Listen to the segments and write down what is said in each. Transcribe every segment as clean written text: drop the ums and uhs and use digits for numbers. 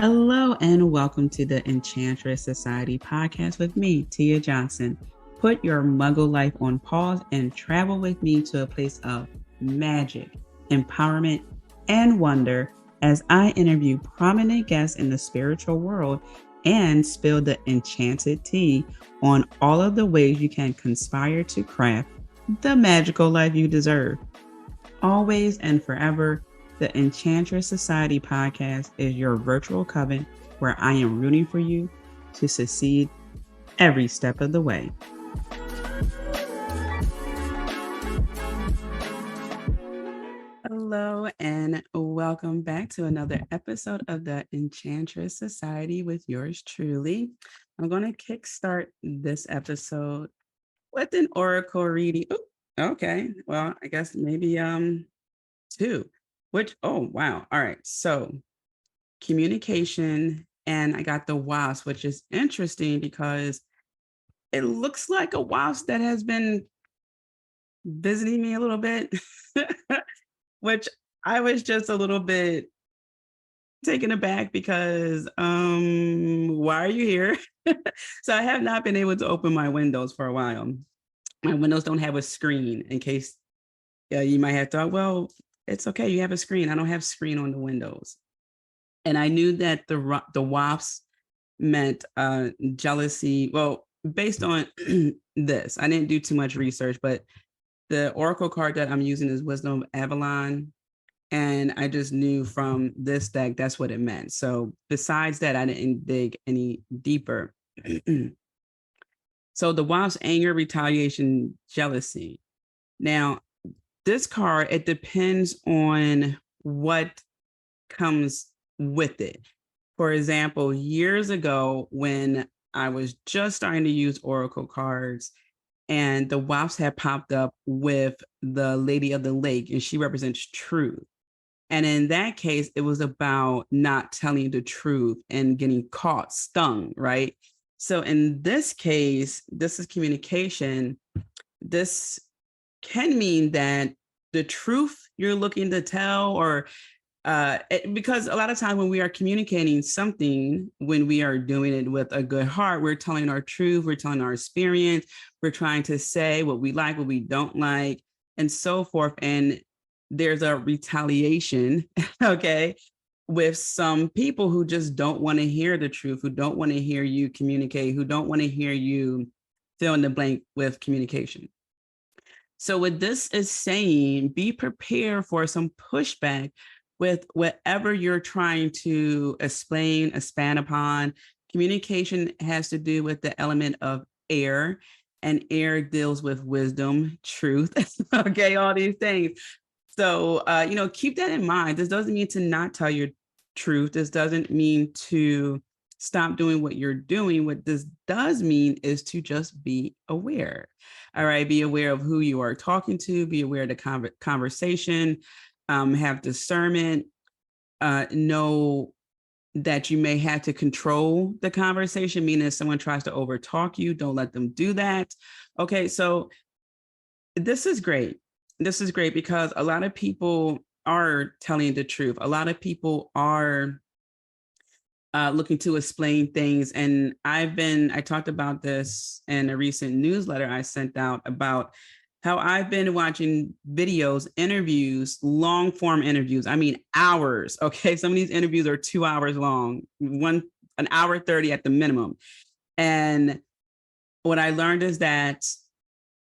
Hello and welcome to the Enchantress Society podcast with me, Tia Johnson. Put your muggle life on pause and travel with me to a place of magic, empowerment, and wonder as I interview prominent guests in the spiritual world and spill the enchanted tea on all of the ways you can conspire to craft the magical life you deserve. Always and forever, the Enchantress Society podcast is your virtual coven where I am rooting for you to succeed every step of the way. Hello and welcome back to another episode of the Enchantress Society with yours truly. I'm going to kickstart this episode with an oracle reading. Ooh, okay, well, I guess maybe two. Oh, wow. All right. So communication, and I got the wasp, which is interesting because it looks like a wasp that has been visiting me a little bit, which I was just a little bit taken aback because why are you here? So I have not been able to open my windows for a while. My windows don't have a screen in case you might have thought, well, it's okay. You have a screen. I don't have screen on the windows. And I knew that the wasps meant jealousy. Well, based on this, I didn't do too much research, but the oracle card that I'm using is Wisdom of Avalon. And I just knew from this deck, that's what it meant. So besides that, I didn't dig any deeper. So the wasp, anger, retaliation, jealousy. Now, this card, it depends on what comes with it. For example, years ago, when I was just starting to use oracle cards, and the wasps had popped up with the Lady of the Lake, and she represents truth. And in that case, it was about not telling the truth and getting caught, stung, right? So in this case, this is communication. This can mean that the truth you're looking to tell, or because a lot of times when we are communicating something, when we are doing it with a good heart, we're telling our truth, we're telling our experience, we're trying to say what we like, what we don't like, and so forth. And there's a retaliation, okay, with some people who just don't want to hear the truth, who don't want to hear you communicate, who don't want to hear you fill in the blank with communication. So what this is saying, be prepared for some pushback with whatever you're trying to explain, expand upon. Communication has to do with the element of air, and air deals with wisdom, truth, okay, all these things. So, keep that in mind. This doesn't mean to not tell your truth. This doesn't mean to stop doing what you're doing. What this does mean is to just be aware. All right. Be aware of who you are talking to, be aware of the conversation, have discernment, know that you may have to control the conversation, meaning if someone tries to overtalk you, don't let them do that. Okay. So this is great. This is great because a lot of people are telling the truth. A lot of people are looking to explain things. And I talked about this in a recent newsletter I sent out about how I've been watching videos, interviews, long form interviews. I mean, hours. Okay. Some of these interviews are 2 hours long, an hour 30 at the minimum. And what I learned is that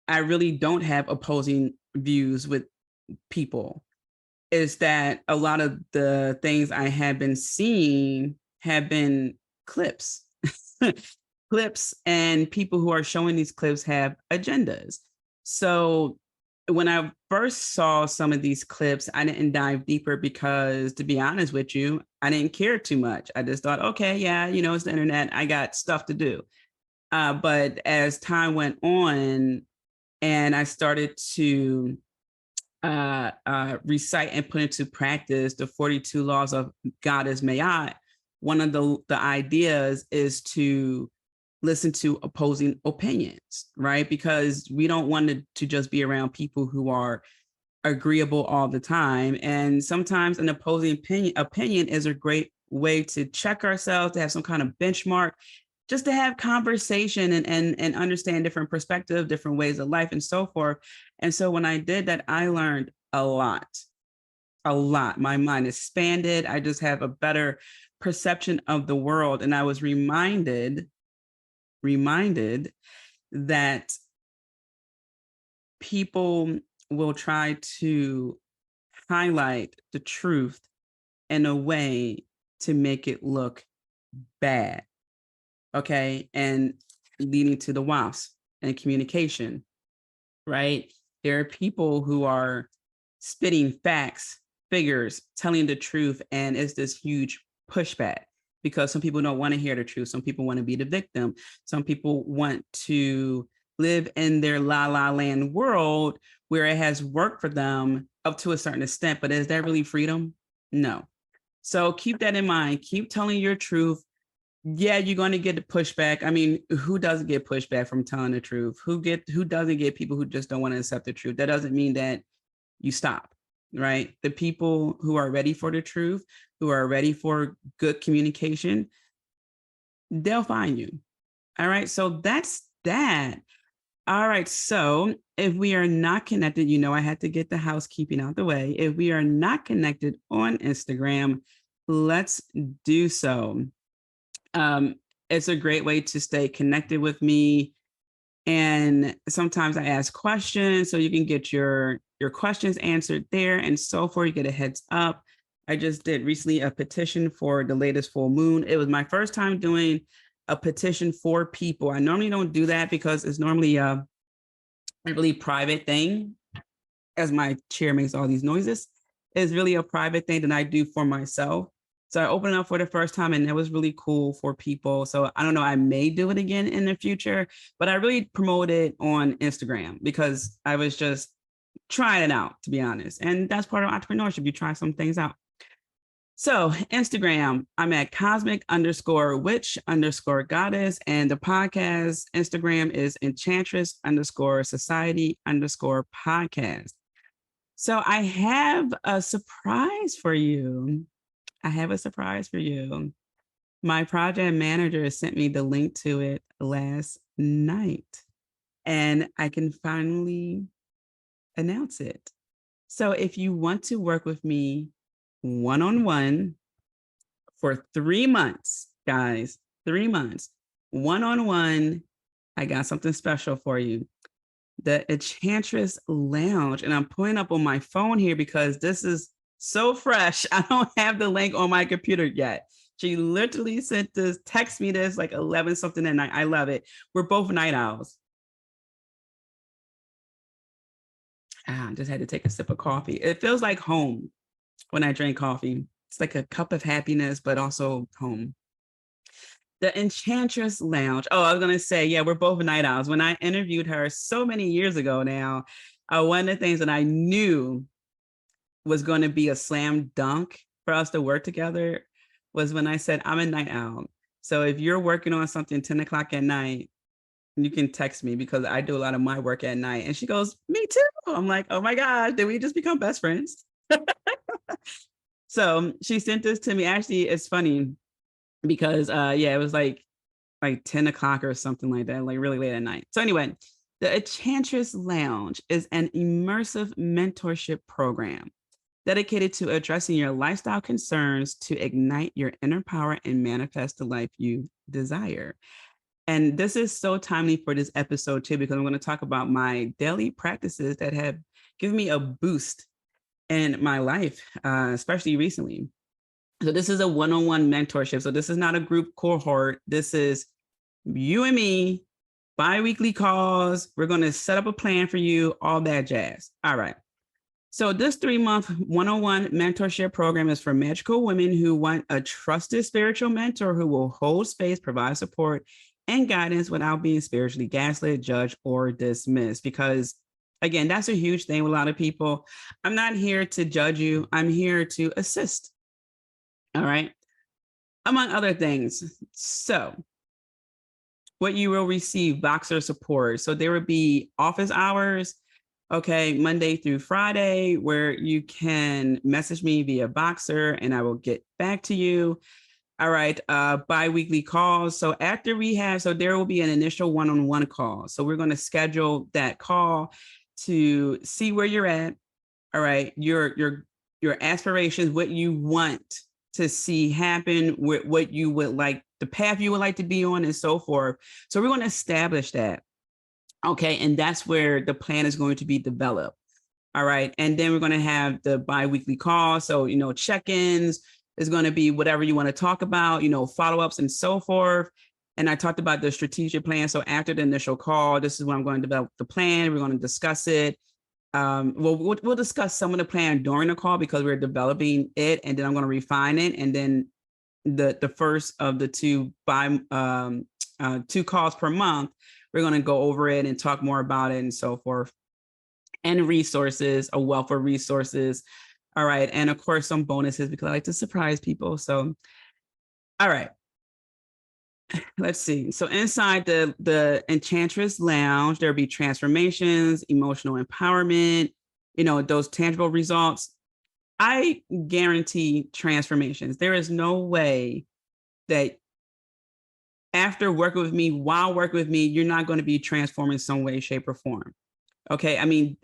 I really don't have opposing views with people. Is that a lot of the things I have been seeing have been clips. Clips, and people who are showing these clips have agendas. So when I first saw some of these clips, I didn't dive deeper because, to be honest with you, I didn't care too much. I just thought, okay, yeah, it's the internet. I got stuff to do. But as time went on and I started to recite and put into practice the 42 laws of Goddess Mayat, one of the ideas is to listen to opposing opinions, right? Because we don't want to just be around people who are agreeable all the time. And sometimes an opposing opinion is a great way to check ourselves, to have some kind of benchmark, just to have conversation and understand different perspectives, different ways of life, and so forth. And so when I did that, I learned a lot, a lot. My mind expanded. I just have a better perception of the world. And I was reminded that people will try to highlight the truth in a way to make it look bad. Okay. And leading to the WASP and communication, right? There are people who are spitting facts, figures, telling the truth, and it's this huge pushback because some people don't want to hear the truth. Some people want to be the victim. Some people want to live in their la la land world where it has worked for them up to a certain extent, but is that really freedom? No. So keep that in mind. Keep telling your truth. Yeah, you're going to get the pushback. I mean, who doesn't get pushback from telling the truth? Who doesn't get people who just don't want to accept the truth? That doesn't mean that you stop, right? The people who are ready for the truth, who are ready for good communication, they'll find you. All right. So that's that. All right. So if we are not connected, I had to get the housekeeping out the way. If we are not connected on Instagram, let's do so. It's a great way to stay connected with me. And sometimes I ask questions so you can get your questions answered there and so forth. You get a heads up. I just did recently a petition for the latest full moon. It was my first time doing a petition for people. I normally don't do that because it's normally a really private thing, as my chair makes all these noises. It's really a private thing that I do for myself. So I opened it up for the first time and it was really cool for people. So I don't know, I may do it again in the future, but I really promote it on Instagram because I was just trying it out, to be honest. And that's part of entrepreneurship. You try some things out. So Instagram, I'm at cosmic_witch_goddess. And the podcast Instagram is enchantress_society_podcast. So I have a surprise for you. My project manager sent me the link to it last night, and I can finally announce it. So if you want to work with me one-on-one for 3 months, guys, 3 months, one-on-one, I got something special for you. The Enchantress Lounge, and I'm pulling up on my phone here because this is so fresh. I don't have the link on my computer yet. She literally text me this like 11 something at night. I love it. We're both night owls. I just had to take a sip of coffee. It feels like home when I drink coffee. It's like a cup of happiness, but also home. The Enchantress Lounge. Oh, I was going to say, yeah, we're both night owls. When I interviewed her so many years ago now, one of the things that I knew was going to be a slam dunk for us to work together was when I said, I'm a night owl. So if you're working on something 10 o'clock at night, you can text me because I do a lot of my work at night. And she goes, me too. I'm like, oh my gosh, did we just become best friends? So she sent this to me. Actually, it's funny because it was like 10 o'clock or something like that, like really late at night. So anyway, the Enchantress Lounge is an immersive mentorship program dedicated to addressing your lifestyle concerns to ignite your inner power and manifest the life you desire. And this is so timely for this episode too, because I'm going to talk about my daily practices that have given me a boost in my life, especially recently. So this is a one-on-one mentorship. So this is not a group cohort. This is you and me, bi-weekly calls. We're going to set up a plan for you, all that jazz. All right. So this 3-month one-on-one mentorship program is for magical women who want a trusted spiritual mentor who will hold space, provide support, and guidance without being spiritually gaslit, judged, or dismissed. Because again, that's a huge thing with a lot of people. I'm not here to judge you. I'm here to assist. All right. Among other things. So what you will receive, Voxer support. So there will be office hours. Okay, Monday through Friday, where you can message me via Boxer and I will get back to you. All right, bi-weekly calls. So after we have, so there will be an initial one-on-one call. So we're going to schedule that call to see where you're at. All right, your aspirations, what you want to see happen, what you would like, the path you would like to be on, and so forth. So we're going to establish that. Okay, and that's where the plan is going to be developed. All right, and then we're going to have the bi-weekly call. So check-ins is going to be whatever you want to talk about, follow-ups and so forth. And I talked about the strategic plan. So after the initial call, this is when I'm going to develop the plan. We're going to discuss it. We'll discuss some of the plan during the call because we're developing it, and then I'm going to refine it. And then the first of the two two calls per month, we're going to go over it and talk more about it and so forth. And resources, a wealth of resources. All right, and of course some bonuses because I like to surprise people. So, all right. Let's see. So inside the Enchantress Lounge, there'll be transformations, emotional empowerment, those tangible results. I guarantee transformations. There is no way that after working with me, while working with me, you're not going to be transformed in some way, shape, or form. Okay. I mean,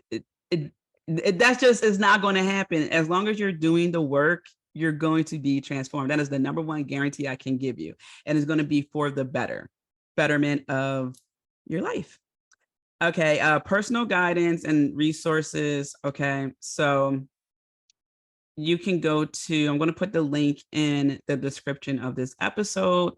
that's just is not going to happen. As long as you're doing the work, you're going to be transformed. That is the number one guarantee I can give you. And it's going to be for the betterment of your life. Okay. Personal guidance and resources. Okay. So you can go to, I'm going to put the link in the description of this episode.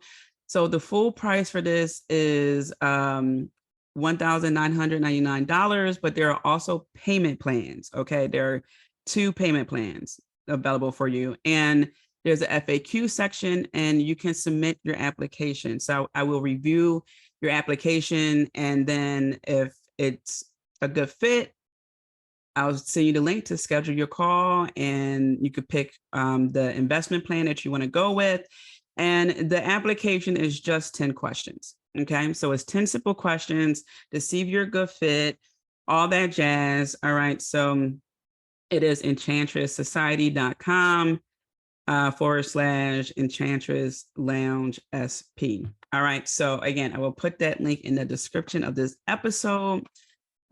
So the full price for this is $1,999, but there are also payment plans. Okay. There are 2 payment plans available for you. And there's a FAQ section and you can submit your application. So I will review your application. And then if it's a good fit, I'll send you the link to schedule your call and you could pick the investment plan that you want to go with. And the application is just 10 questions. Okay. So it's 10 simple questions to see if you're a good fit, all that jazz. All right. So it is enchantress.society.com / Enchantress Lounge SP. All right. So again, I will put that link in the description of this episode.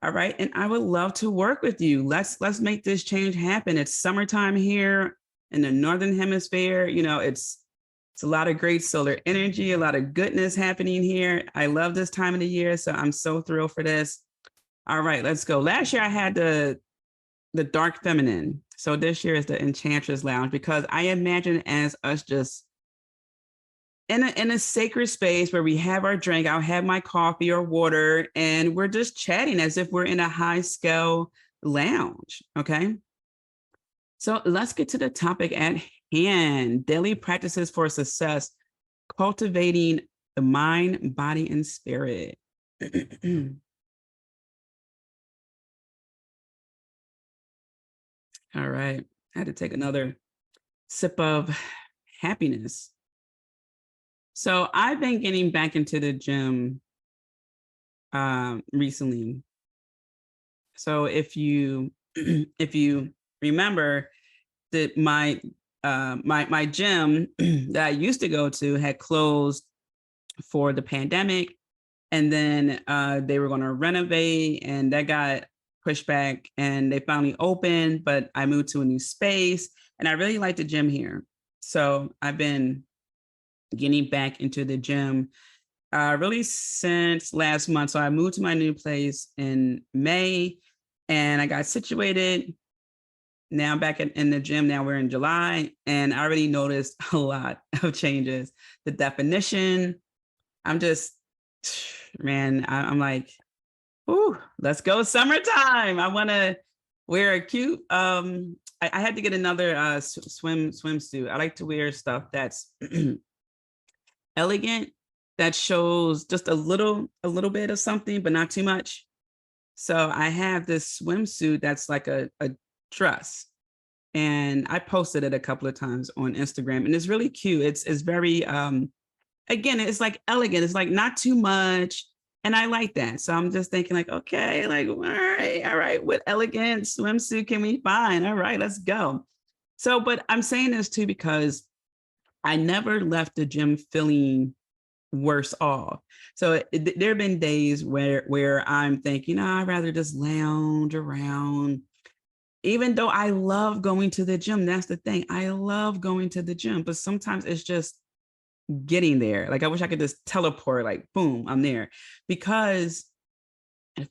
All right. And I would love to work with you. Let's make this change happen. It's summertime here in the Northern Hemisphere. It's a lot of great solar energy, a lot of goodness happening here. I love this time of the year. So I'm so thrilled for this. All right, let's go. Last year I had the dark feminine. So this year is the Enchantress Lounge because I imagine as us just in a sacred space where we have our drink, I'll have my coffee or water, and we're just chatting as if we're in a high scale lounge. Okay. So let's get to the topic at hand. Daily practices for success, cultivating the mind, body, and spirit. All right. I had to take another sip of happiness. So I've been getting back into the gym recently. So if you if you remember that my gym that I used to go to had closed for the pandemic, and then they were going to renovate, and that got pushed back, and they finally opened. But I moved to a new space, and I really like the gym here, so I've been getting back into the gym really since last month. So I moved to my new place in May, and I got situated. Now I'm back in the gym. Now we're in July, and I already noticed a lot of changes. The definition, I'm just, man, I'm like, ooh, let's go summertime. I want to wear a cute, I had to get another swimsuit. I like to wear stuff that's elegant, that shows just a little bit of something, but not too much. So I have this swimsuit that's like a dress, and I posted it a couple of times on Instagram, and it's really cute. It's very again, it's like elegant. It's like not too much. And I like that. So I'm just thinking like, okay, like, all right, what elegant swimsuit can we find? All right, let's go. So, but I'm saying this too because I never left the gym feeling worse off. So there have been days where I'm thinking, oh, I'd rather just lounge around. Even though I love going to the gym, that's the thing. I love going to the gym, but sometimes it's just getting there. Like I wish I could just teleport, like boom, I'm there. Because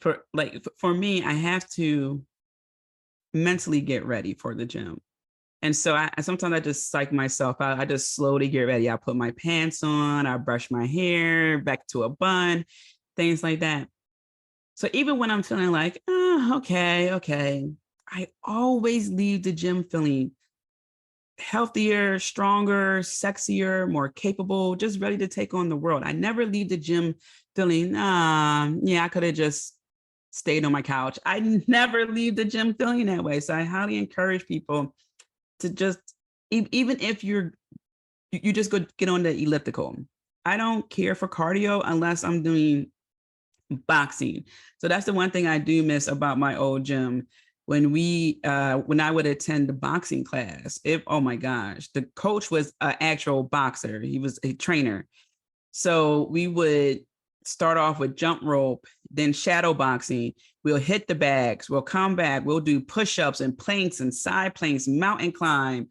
for me, I have to mentally get ready for the gym. And so sometimes I just psych myself out. I just slowly get ready. I put my pants on, I brush my hair back to a bun, things like that. So even when I'm feeling like, oh, okay, I always leave the gym feeling healthier, stronger, sexier, more capable, just ready to take on the world. I never leave the gym feeling, yeah, I could have just stayed on my couch. I never leave the gym feeling that way. So I highly encourage people to just, even if you just go get on the elliptical. I don't care for cardio unless I'm doing boxing. So that's the one thing I do miss about my old gym. When I would attend the boxing class, oh my gosh, the coach was an actual boxer. He was a trainer. So we would start off with jump rope, then shadow boxing. We'll hit the bags, we'll come back, we'll do push-ups and planks and side planks, mountain climb.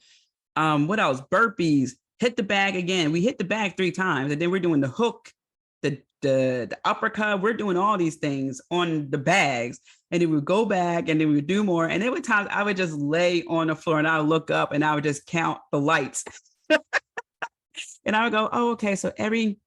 What else? Burpees, hit the bag again. We hit the bag 3 times, and then we're doing the hook, the uppercut. We're doing all these things on the bags, and then we go back, and then we would do more. And there were times I would just lay on the floor, and I would look up, and I would just count the lights, and I would go, "Oh, okay. So every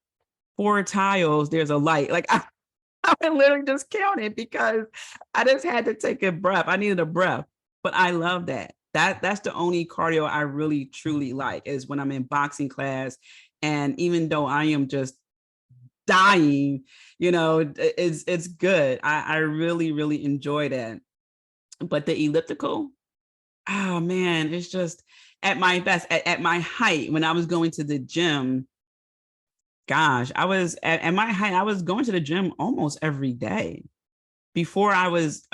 4 tiles, there's a light." Like I would literally just count it because I just had to take a breath. I needed a breath, but I love that. That's the only cardio I really truly like is when I'm in boxing class. And even though I am just dying, it's good. I really, really enjoy that. But the elliptical, oh man, it's just at my best, at my height when I was going to the gym. Gosh, I was at my height, I was going to the gym almost every day. Before I was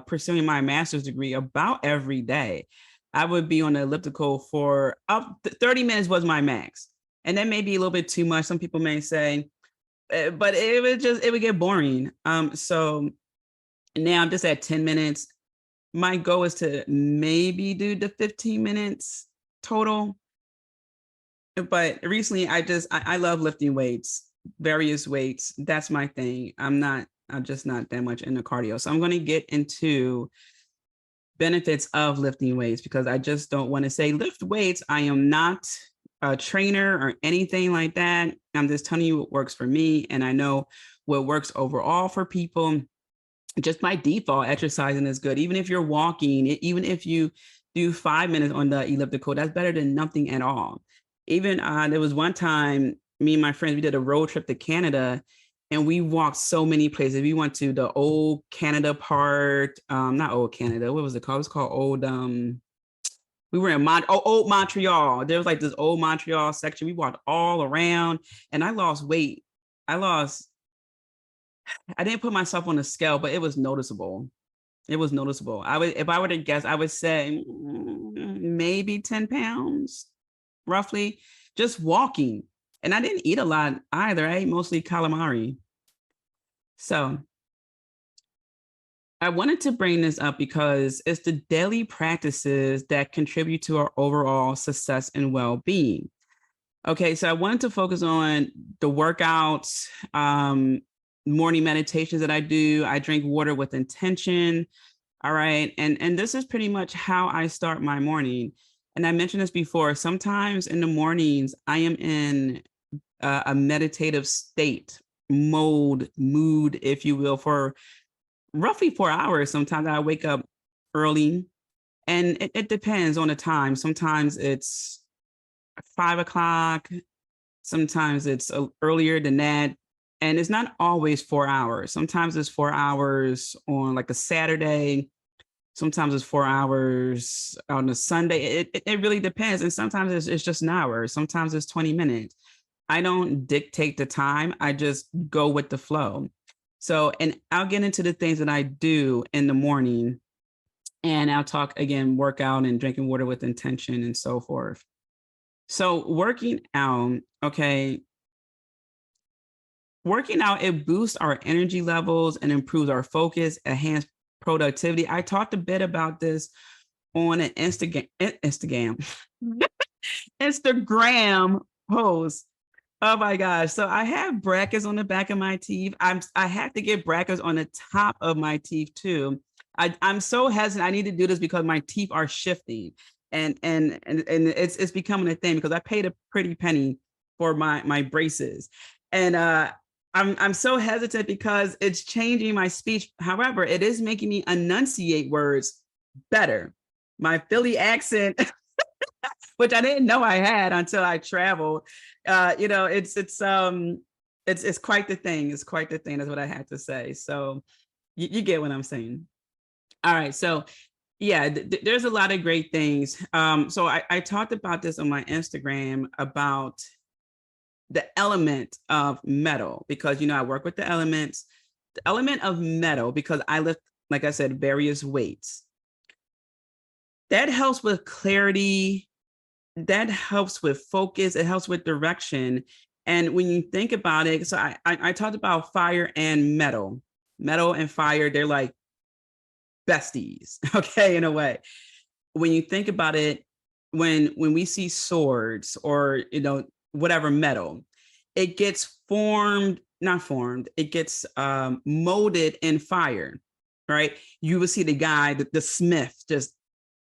pursuing my master's degree, about every day, I would be on the elliptical for up 30 minutes was my max. And that may be a little bit too much. Some people may say, but it would get boring. So now I'm just at 10 minutes. My goal is to maybe do the 15 minutes total. But recently I love lifting weights, various weights. That's my thing. I'm just not that much into cardio. So I'm going to get into benefits of lifting weights because I just don't want to say lift weights. I am not a trainer or anything like that. I'm just telling you what works for me. And I know what works overall for people. Just by default, exercising is good. Even if you're walking, even if you do 5 minutes on the elliptical, that's better than nothing at all. Even there was one time, me and my friends, we did a road trip to Canada and we walked so many places. We went to the old Canada part, not old Canada. What was it called? It was called old, we were in old Montreal. There was like this old Montreal section. We walked all around and I lost weight. I didn't put myself on a scale, but it was noticeable. It was noticeable. If I were to guess, I would say maybe 10 pounds, roughly, just walking. And I didn't eat a lot either. I ate mostly calamari. So I wanted to bring this up because it's the daily practices that contribute to our overall success and well-being. Okay, so I wanted to focus on the workouts, morning meditations that I do. I drink water with intention. All right. And this is pretty much how I start my morning. And I mentioned this before. Sometimes in the mornings, I am in a meditative state, mood, if you will, for roughly 4 hours. Sometimes I wake up early and it depends on the time. Sometimes it's 5 o'clock. Sometimes it's earlier than that. And it's not always 4 hours. Sometimes it's 4 hours on like a Saturday. Sometimes it's 4 hours on a Sunday. It really depends. And sometimes it's just an hour. Sometimes it's 20 minutes. I don't dictate the time. I just go with the flow. So, and I'll get into the things that I do in the morning, and I'll talk again, workout and drinking water with intention and so forth. So, working out, okay, working out, it boosts our energy levels and improves our focus, enhance productivity. I talked a bit about this on an Instagram post. Oh my gosh. So I have brackets on the back of my teeth. I have to get brackets on the top of my teeth too. I'm so hesitant. I need to do this because my teeth are shifting, and it's becoming a thing because I paid a pretty penny for my braces. And I'm so hesitant because it's changing my speech. However, it is making me enunciate words better. My Philly accent, which I didn't know I had until I traveled. It's quite the thing. It's quite the thing. That's what I had to say. So you get what I'm saying. All right. So yeah, there's a lot of great things. So I talked about this on my Instagram about the element of metal because I work with the elements. The element of metal because I lift, like I said, various weights. That helps with clarity, that helps with focus, it helps with direction. And when you think about it, so I talked about fire and metal. Metal and fire, they're like besties, okay, in a way. When you think about it, when we see swords or whatever metal, it gets not formed, it gets molded in fire, right? You will see the guy, the smith, just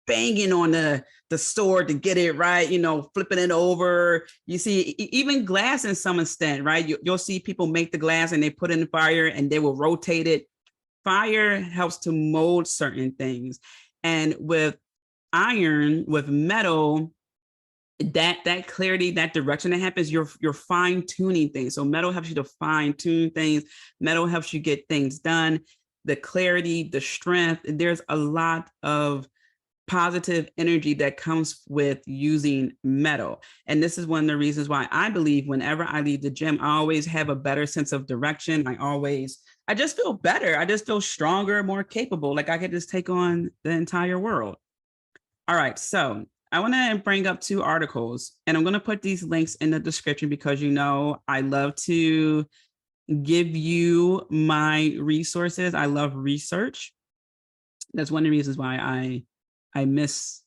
banging on the sword to get it right, flipping it over. You see even glass in some extent, right? You'll see people make the glass and they put it in fire and they will rotate it. Fire helps to mold certain things. And with iron, with metal, that clarity, that direction that happens, you're fine tuning things. So metal helps you to fine tune things. Metal helps you get things done. The clarity, the strength. There's a lot of positive energy that comes with using metal. And this is one of the reasons why I believe whenever I leave the gym, I always have a better sense of direction. I just feel better. I just feel stronger, more capable. Like I could just take on the entire world. All right. So I want to bring up two articles and I'm going to put these links in the description because, I love to give you my resources. I love research. That's one of the reasons why I miss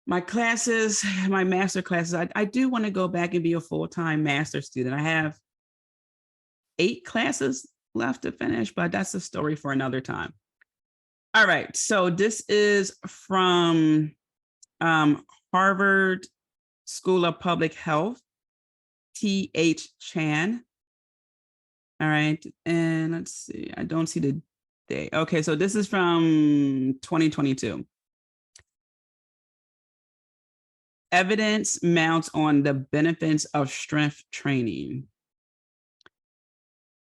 my classes, my master classes. I do want to go back and be a full-time master student. I have 8 classes left to finish, but that's a story for another time. All right. So this is from Harvard School of Public Health, T.H. Chan. All right. And let's see. I don't see the day. Okay. So this is from 2022. Evidence mounts on the benefits of strength training.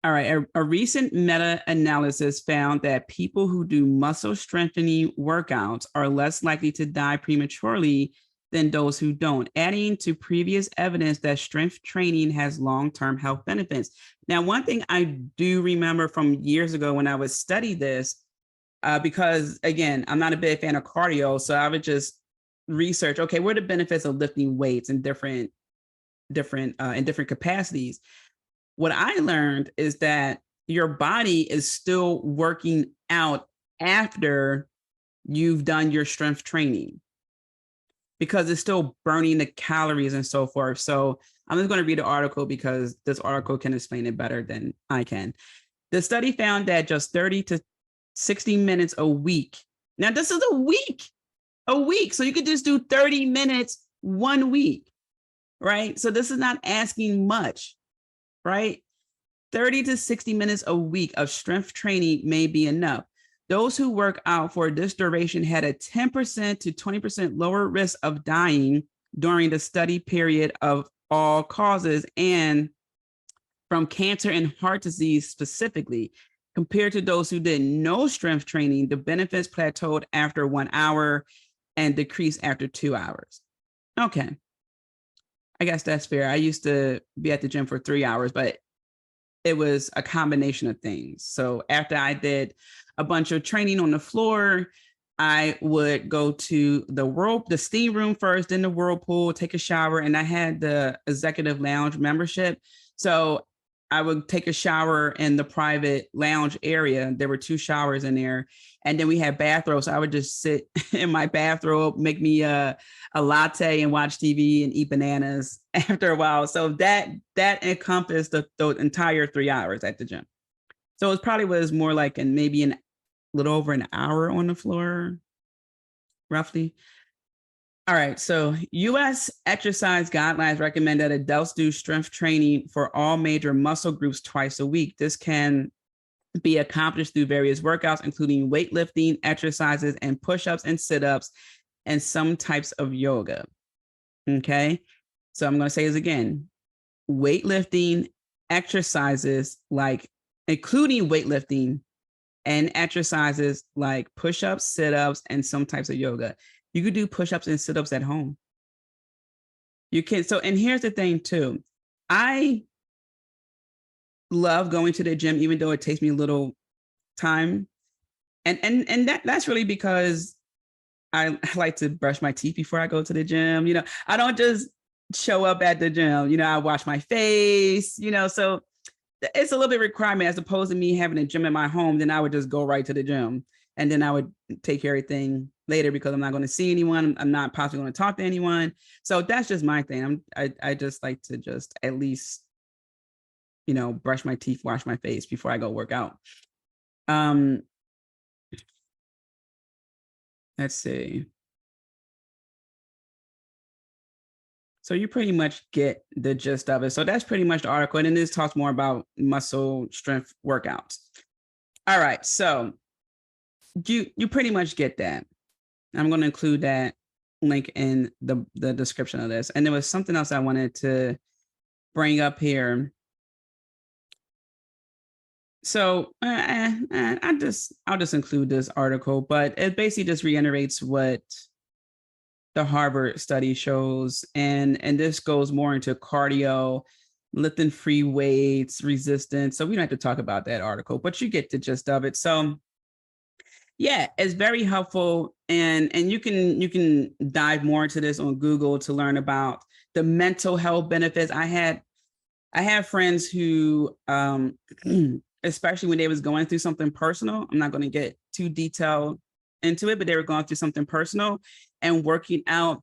All right, a recent meta-analysis found that people who do muscle strengthening workouts are less likely to die prematurely than those who don't, adding to previous evidence that strength training has long-term health benefits. Now, one thing I do remember from years ago when I would study this, because again, I'm not a big fan of cardio, so I would just research, okay, what are the benefits of lifting weights in different capacities? What I learned is that your body is still working out after you've done your strength training because it's still burning the calories and so forth. So I'm just going to read the article because this article can explain it better than I can. The study found that just 30 to 60 minutes a week. Now, this is a week. So you could just do 30 minutes 1 week, right? So this is not asking much, right? 30 to 60 minutes a week of strength training may be enough. Those who work out for this duration had a 10% to 20% lower risk of dying during the study period of all causes and from cancer and heart disease specifically. Compared to those who did no strength training, the benefits plateaued after 1 hour and decreased after 2 hours. Okay. I guess that's fair. I used to be at the gym for 3 hours, but it was a combination of things. So after I did a bunch of training on the floor, I would go to the steam room first, then the whirlpool, take a shower, and I had the executive lounge membership. So I would take a shower in the private lounge area. There were 2 showers in there, and then we had bathrobes. So I would just sit in my bathrobe, make me a latte, and watch TV and eat bananas after a while. So that encompassed the entire 3 hours at the gym. So it probably was more like maybe a little over an hour on the floor, roughly. All right. So US exercise guidelines recommend that adults do strength training for all major muscle groups twice a week. This can be accomplished through various workouts, including weightlifting, exercises, and push-ups and sit-ups, and some types of yoga. Okay. So I'm going to say this again. Weightlifting, exercises like including weightlifting and exercises like push-ups, sit-ups, and some types of yoga. You could do push-ups and sit-ups at home. You can. So, and here's the thing too. I love going to the gym, even though it takes me a little time. And that's really because I like to brush my teeth before I go to the gym. I don't just show up at the gym. I wash my face, so it's a little bit requirement as opposed to me having a gym in my home. Then I would just go right to the gym and then I would take care of everything later because I'm not going to see anyone. I'm not possibly going to talk to anyone. So that's just my thing. I just like to just at least, brush my teeth, wash my face before I go work out. Let's see. So you pretty much get the gist of it. So that's pretty much the article. And then this talks more about muscle strength workouts. All right. So you pretty much get that. I'm going to include that link in the description of this. And there was something else I wanted to bring up here. So I'll just include this article, but it basically just reiterates what the Harvard study shows, and this goes more into cardio, lifting free weights, resistance. So we don't have to talk about that article, but you get the gist of it. So yeah, it's very helpful, and you can dive more into this on Google to learn about the mental health benefits. I have friends who, especially when they was going through something personal, I'm not going to get too detailed into it, but they were going through something personal, and working out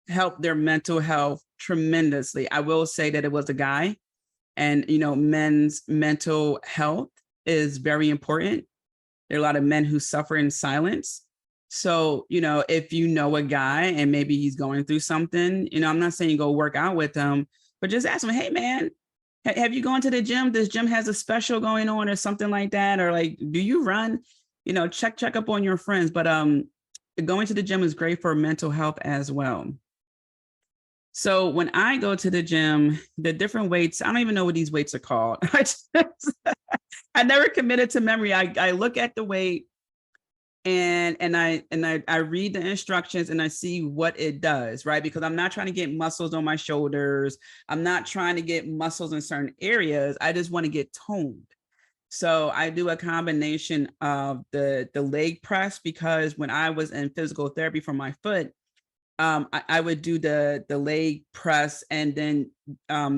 helped their mental health tremendously. I will say that it was a guy, and men's mental health is very important. There are a lot of men who suffer in silence. So, if you know a guy and maybe he's going through something, I'm not saying go work out with him, but just ask him, hey man, have you gone to the gym? This gym has a special going on or something like that. Or like, do you run? Check up on your friends. But going to the gym is great for mental health as well. So when I go to the gym, the different weights, I don't even know what these weights are called. I never committed to memory. I look at the weight and I read the instructions and I see what it does, right? Because I'm not trying to get muscles on my shoulders. I'm not trying to get muscles in certain areas. I just want to get toned. So I do a combination of the leg press, because when I was in physical therapy for my foot, I would do the leg press and then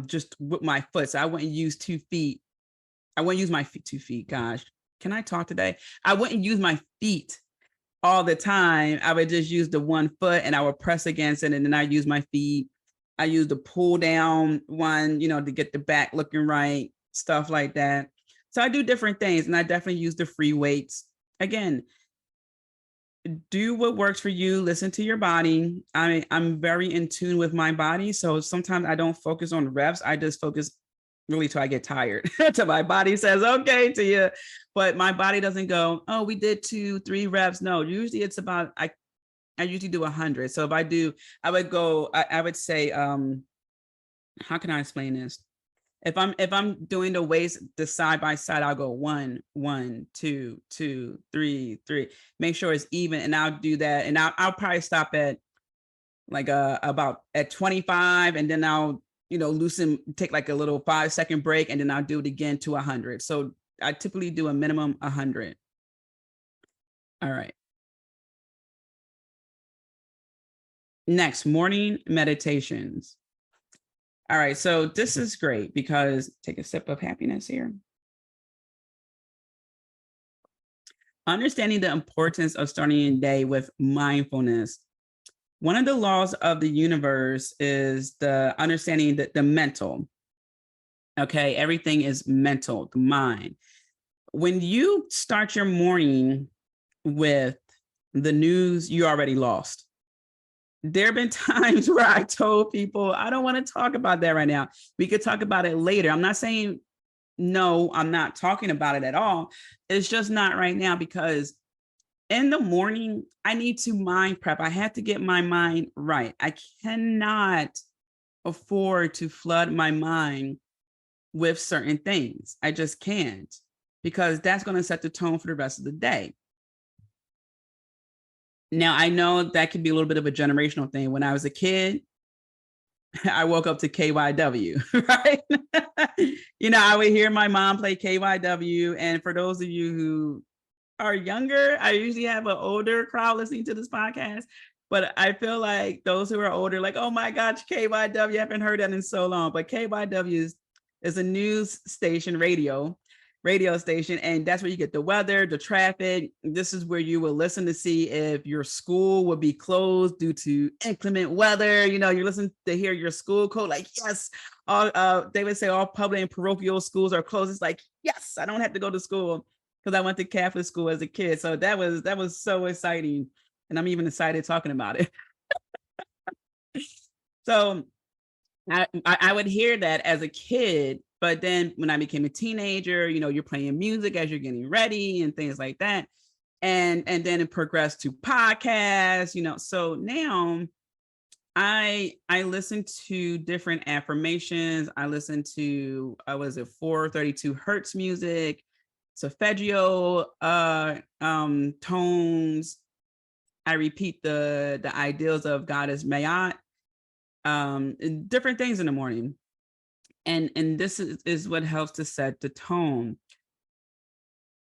just with my foot. So I wouldn't use 2 feet. I wouldn't use my 2 feet. Gosh, can I talk today? I wouldn't use my feet all the time. I would just use the one foot and I would press against it. And then I use my feet. I use the pull down one, to get the back looking right, stuff like that. So I do different things, and I definitely use the free weights. Again, do what works for you. Listen to your body. I'm very in tune with my body. So sometimes I don't focus on reps. I just focus really till I get tired, till my body says, okay to you. But my body doesn't go, oh, we did 2-3 reps. No, usually it's about, I usually do 100. So if I do, I would go, I would say, how can I explain this? If I'm doing the weights, the side by side, I'll go 1, 1, 2, 2, 3, 3. Make sure it's even, and I'll do that, and I'll probably stop at like about at 25, and then I'll take like a little 5-second break, and then I'll do it again to 100. So I typically do a minimum 100. All right. Next, morning meditations. All right. So this is great because take a sip of happiness here. Understanding the importance of starting your day with mindfulness. One of the laws of the universe is the understanding that the mental. Okay. Everything is mental, the mind. When you start your morning with the news, you already lost. There have been times where I told people, I don't want to talk about that right now. We could talk about it later. I'm not saying, no, I'm not talking about it at all. It's just not right now, because in the morning, I need to mind prep. I have to get my mind right. I cannot afford to flood my mind with certain things. I just can't, because that's going to set the tone for the rest of the day. Now, I know that could be a little bit of a generational thing. When I was a kid, I woke up to KYW, right? I would hear my mom play KYW. And for those of you who are younger, I usually have an older crowd listening to this podcast. But I feel like those who are older, like, oh my gosh, KYW, I haven't heard that in so long. But KYW is a news station, radio station, and that's where you get the weather, the traffic. This is where you will listen to see if your school will be closed due to inclement weather. You're listening to hear your school code, like, yes, they would say all public and parochial schools are closed. It's like, yes, I don't have to go to school, because I went to Catholic school as a kid. So that was so exciting. And I'm even excited talking about it. So I would hear that as a kid, but then when I became a teenager, you're playing music as you're getting ready and things like that. And then it progressed to podcasts, so now I listen to different affirmations. I listen to 432 hertz music, solfeggio tones. I repeat the ideals of Goddess Mayat, different things in the morning. And this is what helps to set the tone.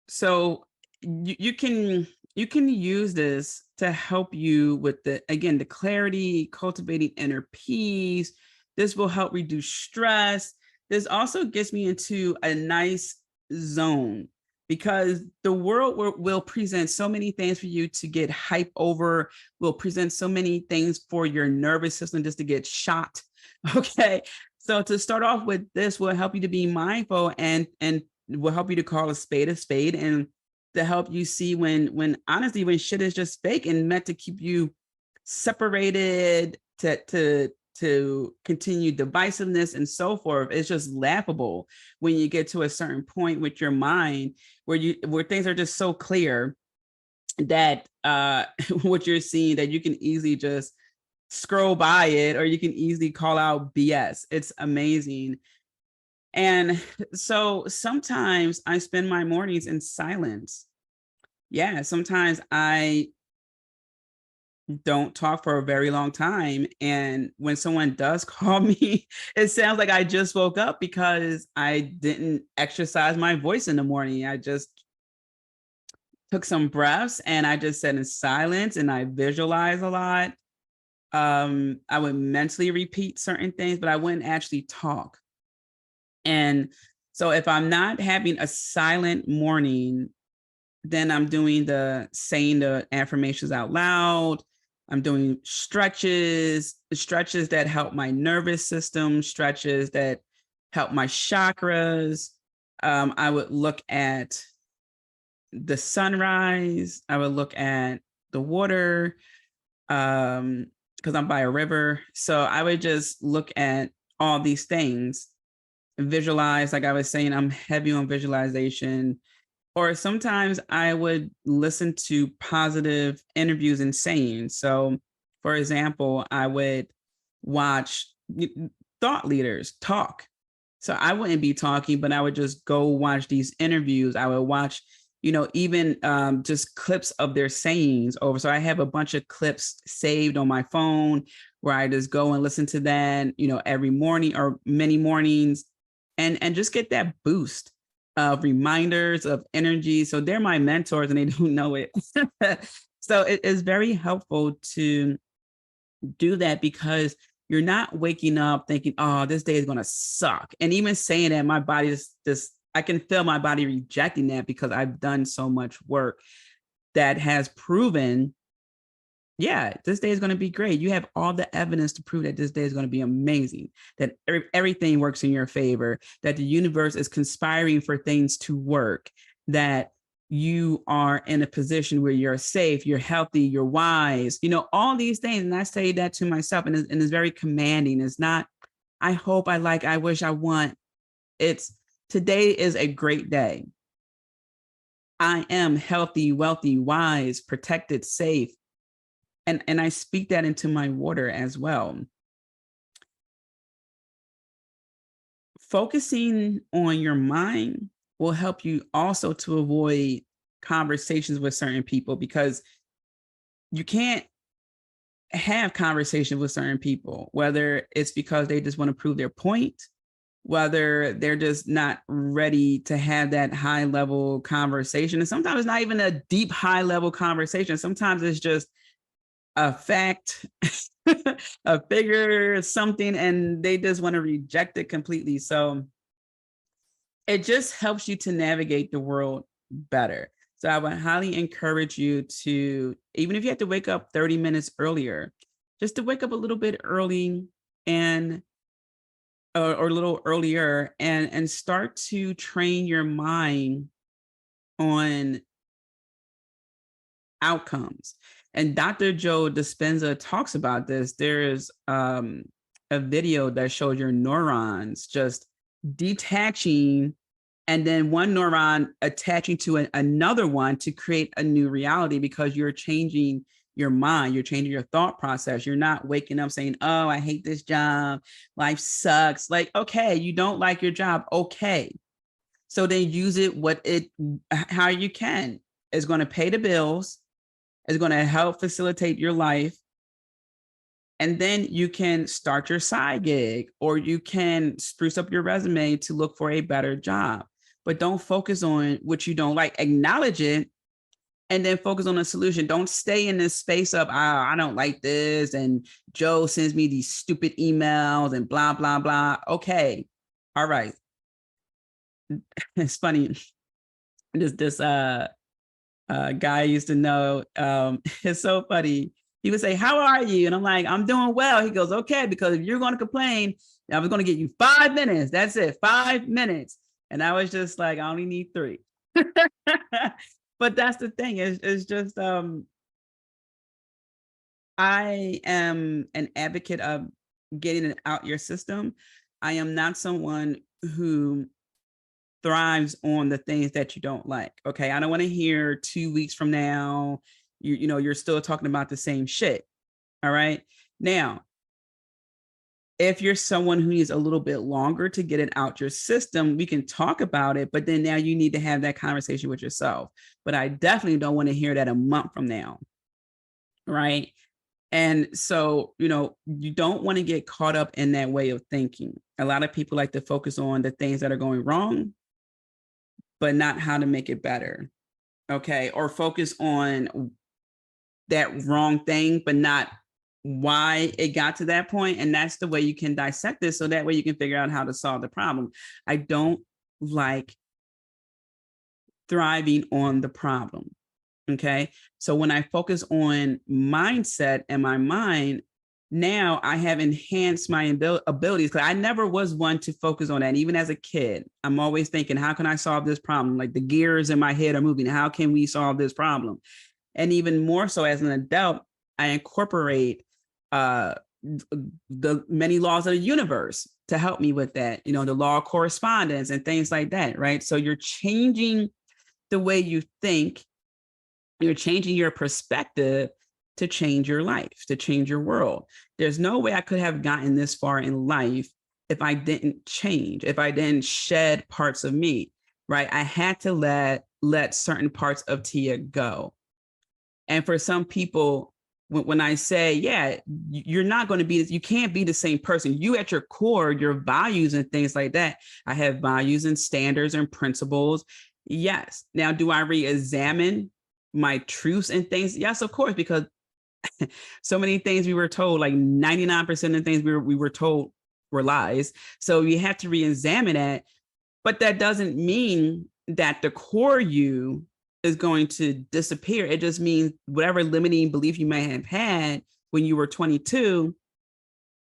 So you can use this to help you with the clarity, cultivating inner peace. This will help reduce stress. This also gets me into a nice zone, because the world will present so many things for you to get hype over, will present so many things for your nervous system just to get shot. Okay. So to start off with, this will help you to be mindful and will help you to call a spade, and to help you see when honestly, when shit is just fake and meant to keep you separated, to continue divisiveness and so forth. It's just laughable when you get to a certain point with your mind where things are just so clear that what you're seeing, that you can easily just scroll by it, or you can easily call out BS. It's amazing. And so sometimes I spend my mornings in silence. Yeah, sometimes I don't talk for a very long time. And when someone does call me, it sounds like I just woke up, because I didn't exercise my voice in the morning. I just took some breaths and I just sat in silence, and I visualize a lot. I would mentally repeat certain things, but I wouldn't actually talk. And so if I'm not having a silent morning, then I'm saying the affirmations out loud. I'm doing stretches that help my nervous system, stretches that help my chakras. I would look at the sunrise. I would look at the water, because I'm by a river. So I would just look at all these things, visualize. Like I was saying, I'm heavy on visualization. Or sometimes I would listen to positive interviews and sayings. So, for example, I would watch thought leaders talk. So I wouldn't be talking, but I would just go watch these interviews. I would watch, even just clips of their sayings over. So I have a bunch of clips saved on my phone where I just go and listen to that, every morning or many mornings, and just get that boost of reminders of energy. So they're my mentors and they don't know it. So it is very helpful to do that because you're not waking up thinking, oh, this day is going to suck. And even saying that, my body just, I can feel my body rejecting that because I've done so much work that has proven, yeah, this day is going to be great. You have all the evidence to prove that this day is going to be amazing, that everything works in your favor, that the universe is conspiring for things to work, that you are in a position where you're safe, you're healthy, you're wise, all these things. And I say that to myself, and it's very commanding. It's not, I hope, I like, I wish, I want. It's, today is a great day. I am healthy, wealthy, wise, protected, safe. And I speak that into my water as well. Focusing on your mind will help you also to avoid conversations with certain people, because you can't have conversations with certain people, whether it's because they just want to prove their point, whether they're just not ready to have that high level conversation. And sometimes it's not even a deep, high level conversation. Sometimes it's just a fact, a figure, something, and they just want to reject it completely. So it just helps you to navigate the world better. So I would highly encourage you to, even if you have to wake up 30 minutes earlier, just to wake up a little bit early and or a little earlier, and start to train your mind on outcomes. And Dr. Joe Dispenza talks about this. There's a video that shows your neurons just detaching, and then one neuron attaching to another one to create a new reality, because you're changing your mind, you're changing your thought process. You're not waking up saying, oh, I hate this job, life sucks. Like, okay, you don't like your job. Okay. So then use it how you can. It's going to pay the bills. It's going to help facilitate your life. And then you can start your side gig, or you can spruce up your resume to look for a better job. But don't focus on what you don't like. Acknowledge it and then focus on a solution. Don't stay in this space of, I don't like this, and Joe sends me these stupid emails and blah, blah, blah. Okay. All right. It's funny. This guy I used to know, it's so funny. He would say, how are you? And I'm like, I'm doing well. He goes, okay, because if you're going to complain, I was going to get you 5 minutes. That's it, 5 minutes. And I was just like, I only need 3. But that's the thing. It's just, I am an advocate of getting it out your system. I am not someone who thrives on the things that you don't like. Okay. I don't want to hear 2 weeks from now, you're still talking about the same shit. All right. Now, if you're someone who needs a little bit longer to get it out your system, we can talk about it, but then now you need to have that conversation with yourself. But I definitely don't want to hear that a month from now. Right. And so, you don't want to get caught up in that way of thinking. A lot of people like to focus on the things that are going wrong, but not how to make it better. Okay. Or focus on that wrong thing, but not why it got to that point. And that's the way you can dissect this. So that way you can figure out how to solve the problem. I don't like thriving on the problem. Okay. So when I focus on mindset and my mind, now I have enhanced my abilities, because I never was one to focus on that. Even as a kid, I'm always thinking, how can I solve this problem? Like the gears in my head are moving. How can we solve this problem? And even more so as an adult, I incorporate the many laws of the universe to help me with that, the law of correspondence and things like that. Right. So you're changing the way you think. You're changing your perspective to change your life, to change your world. There's no way I could have gotten this far in life if I didn't change, if I didn't shed parts of me, right? I had to let let certain parts of Tia go. And for some people, when I say, yeah, you're not going to be, you can't be the same person. You at your core, your values and things like that. I have values and standards and principles. Yes. Now, do I re-examine my truths and things? Yes, of course, because so many things we were told, like 99% of things we were told were lies. So you have to re-examine that. But that doesn't mean that the core you is going to disappear. It just means whatever limiting belief you may have had when you were 22,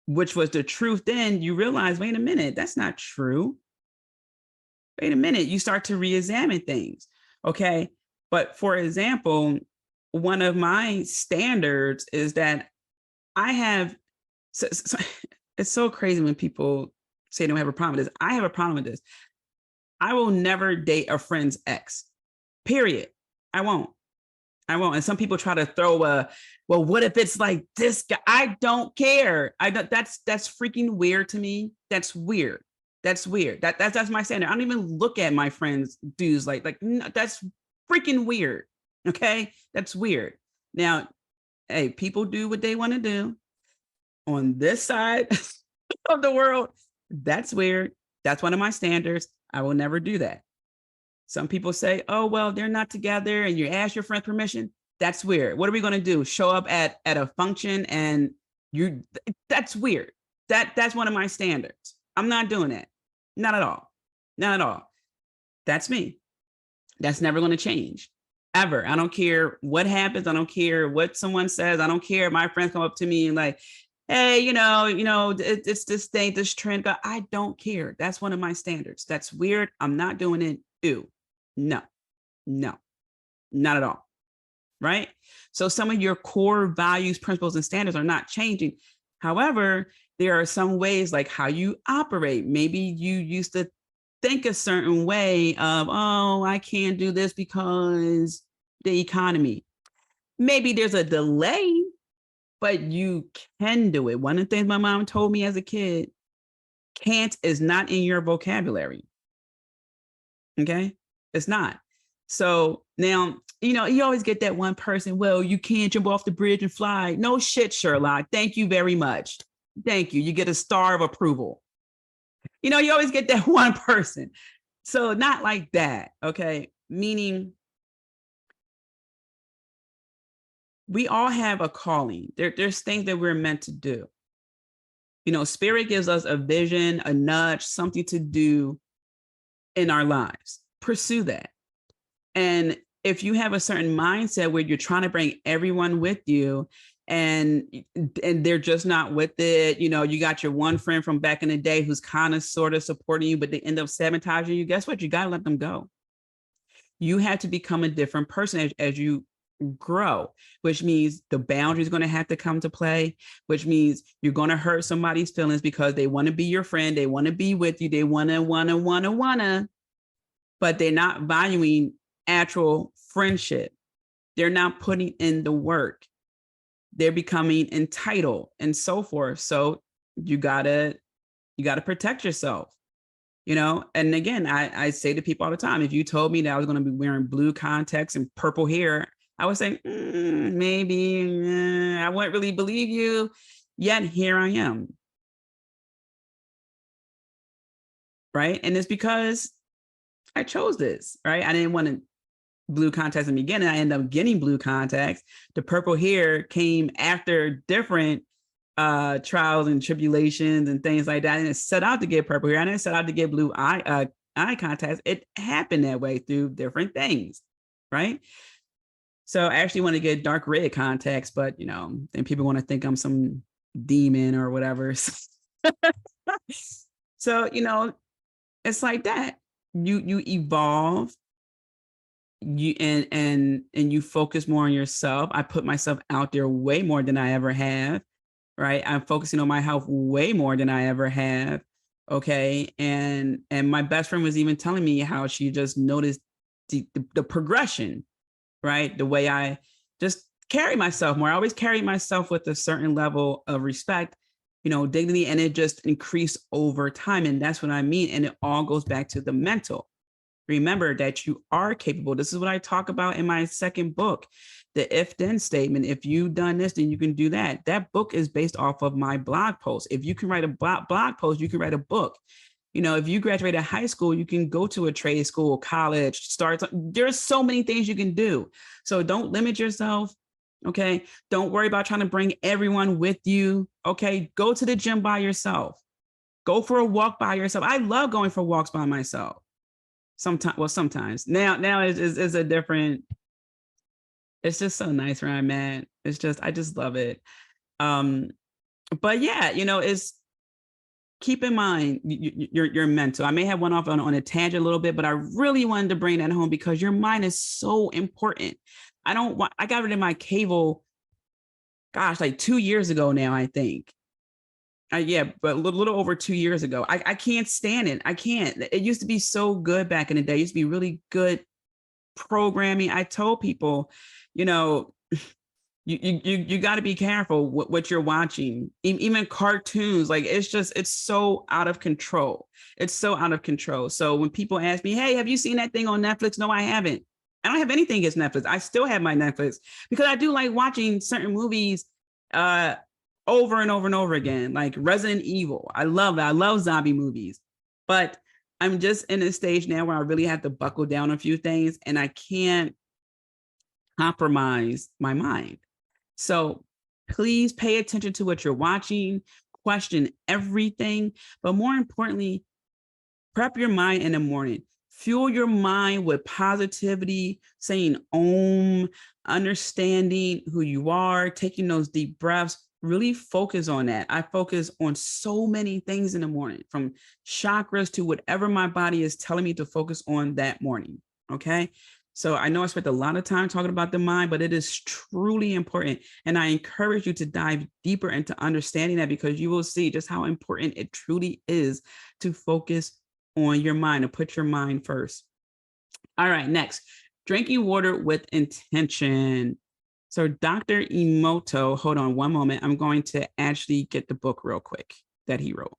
which was the truth then, you realize, wait a minute, that's not true. Wait a minute, you start to re-examine things. Okay. But for example, one of my standards is that I have, so it's so crazy when people say they don't have a problem with this. I have a problem with this. I will never date a friend's ex, period. I won't. And some people try to throw well, what if it's like this guy? I don't care. That's freaking weird to me. That's weird. That's my standard. I don't even look at my friends' dudes like no, that's freaking weird. Okay. That's weird. Now, hey, people do what they want to do on this side of the world. That's weird. That's one of my standards. I will never do that. Some people say, oh, well, they're not together and you ask your friend permission. That's weird. What are we going to do? Show up at a function and that's weird. That's one of my standards. I'm not doing that. Not at all. Not at all. That's me. That's never going to change ever. I don't care what happens. I don't care what someone says. I don't care if my friends come up to me and like, hey, it's this thing, this trend. I don't care. That's one of my standards. That's weird. I'm not doing it. Ew. No, not at all. Right? So some of your core values, principles, and standards are not changing. However, there are some ways like how you operate. Maybe you used to think a certain way of, oh, I can't do this because the economy. Maybe there's a delay, but you can do it. One of the things my mom told me as a kid, can't is not in your vocabulary. Okay? It's not. So now, you always get that one person, well, you can't jump off the bridge and fly. No shit, Sherlock. Thank you very much. Thank you. You get a star of approval. You always get that one person. So not like that. Okay. Meaning we all have a calling. There's things that we're meant to do. Spirit gives us a vision, a nudge, something to do in our lives. Pursue that. And if you have a certain mindset where you're trying to bring everyone with you and they're just not with it, you got your one friend from back in the day who's kind of sort of supporting you, but they end up sabotaging you, guess what? You got to let them go. You have to become a different person as you grow, which means the boundaries are going to have to come to play, which means you're going to hurt somebody's feelings because they want to be your friend. They want to be with you. They want to, but they're not valuing actual friendship. They're not putting in the work. They're becoming entitled and so forth. So you gotta protect yourself, And again, I say to people all the time, if you told me that I was going to be wearing blue contacts and purple hair, I would say, maybe I wouldn't really believe you. Yet here I am. Right. And it's because I chose this, right? I didn't want to blue contacts in the beginning. I ended up getting blue contacts. The purple hair came after different trials and tribulations and things like that. I didn't set out to get purple hair. I didn't set out to get blue eye contacts. It happened that way through different things, right? So I actually want to get dark red contacts, but then people want to think I'm some demon or whatever. So it's like that. You evolve. You and you focus more on yourself. I put myself out there way more than I ever have, right? I'm focusing on my health way more than I ever have. Okay. And my best friend was even telling me how she just noticed the progression, right? The way I just carry myself more. I always carry myself with a certain level of respect, dignity, and it just increased over time. And that's what I mean. And it all goes back to the mental. Remember that you are capable. This is what I talk about in my second book, the if then statement. If you've done this, then you can do that. That book is based off of my blog post. If you can write a blog post, you can write a book. If you graduated high school, you can go to a trade school, college, start. There's so many things you can do. So don't limit yourself. Okay. Don't worry about trying to bring everyone with you. Okay. Go to the gym by yourself. Go for a walk by yourself. I love going for walks by myself. Sometimes. Now is a different. It's just so nice where I'm at. I just love it. But yeah, it's keep in mind your mental. I may have went off on a tangent a little bit, but I really wanted to bring that home because your mind is so important. I got rid of my cable, gosh, like 2 years ago now, I think. Yeah, but a little over 2 years ago. I can't stand it. I can't. It used to be so good back in the day. It used to be really good programming. I told people, you got to be careful what you're watching. Even cartoons, like it's so out of control. It's so out of control. So when people ask me, hey, have you seen that thing on Netflix? No, I haven't. I don't have anything against Netflix. I still have my Netflix because I do like watching certain movies over and over and over again, like Resident Evil. I love that. I love zombie movies, but I'm just in a stage now where I really have to buckle down a few things and I can't compromise my mind. So please pay attention to what you're watching, question everything, but more importantly, prep your mind in the morning. Fuel your mind with positivity, saying Om, understanding who you are, taking those deep breaths. Really focus on that. I focus on so many things in the morning, from chakras to whatever my body is telling me to focus on that morning. Okay. So I know I spent a lot of time talking about the mind, but it is truly important. And I encourage you to dive deeper into understanding that because you will see just how important it truly is to focus on your mind, to put your mind first. All right, next, drinking water with intention. So Dr. Emoto, hold on one moment. I'm going to actually get the book real quick that he wrote.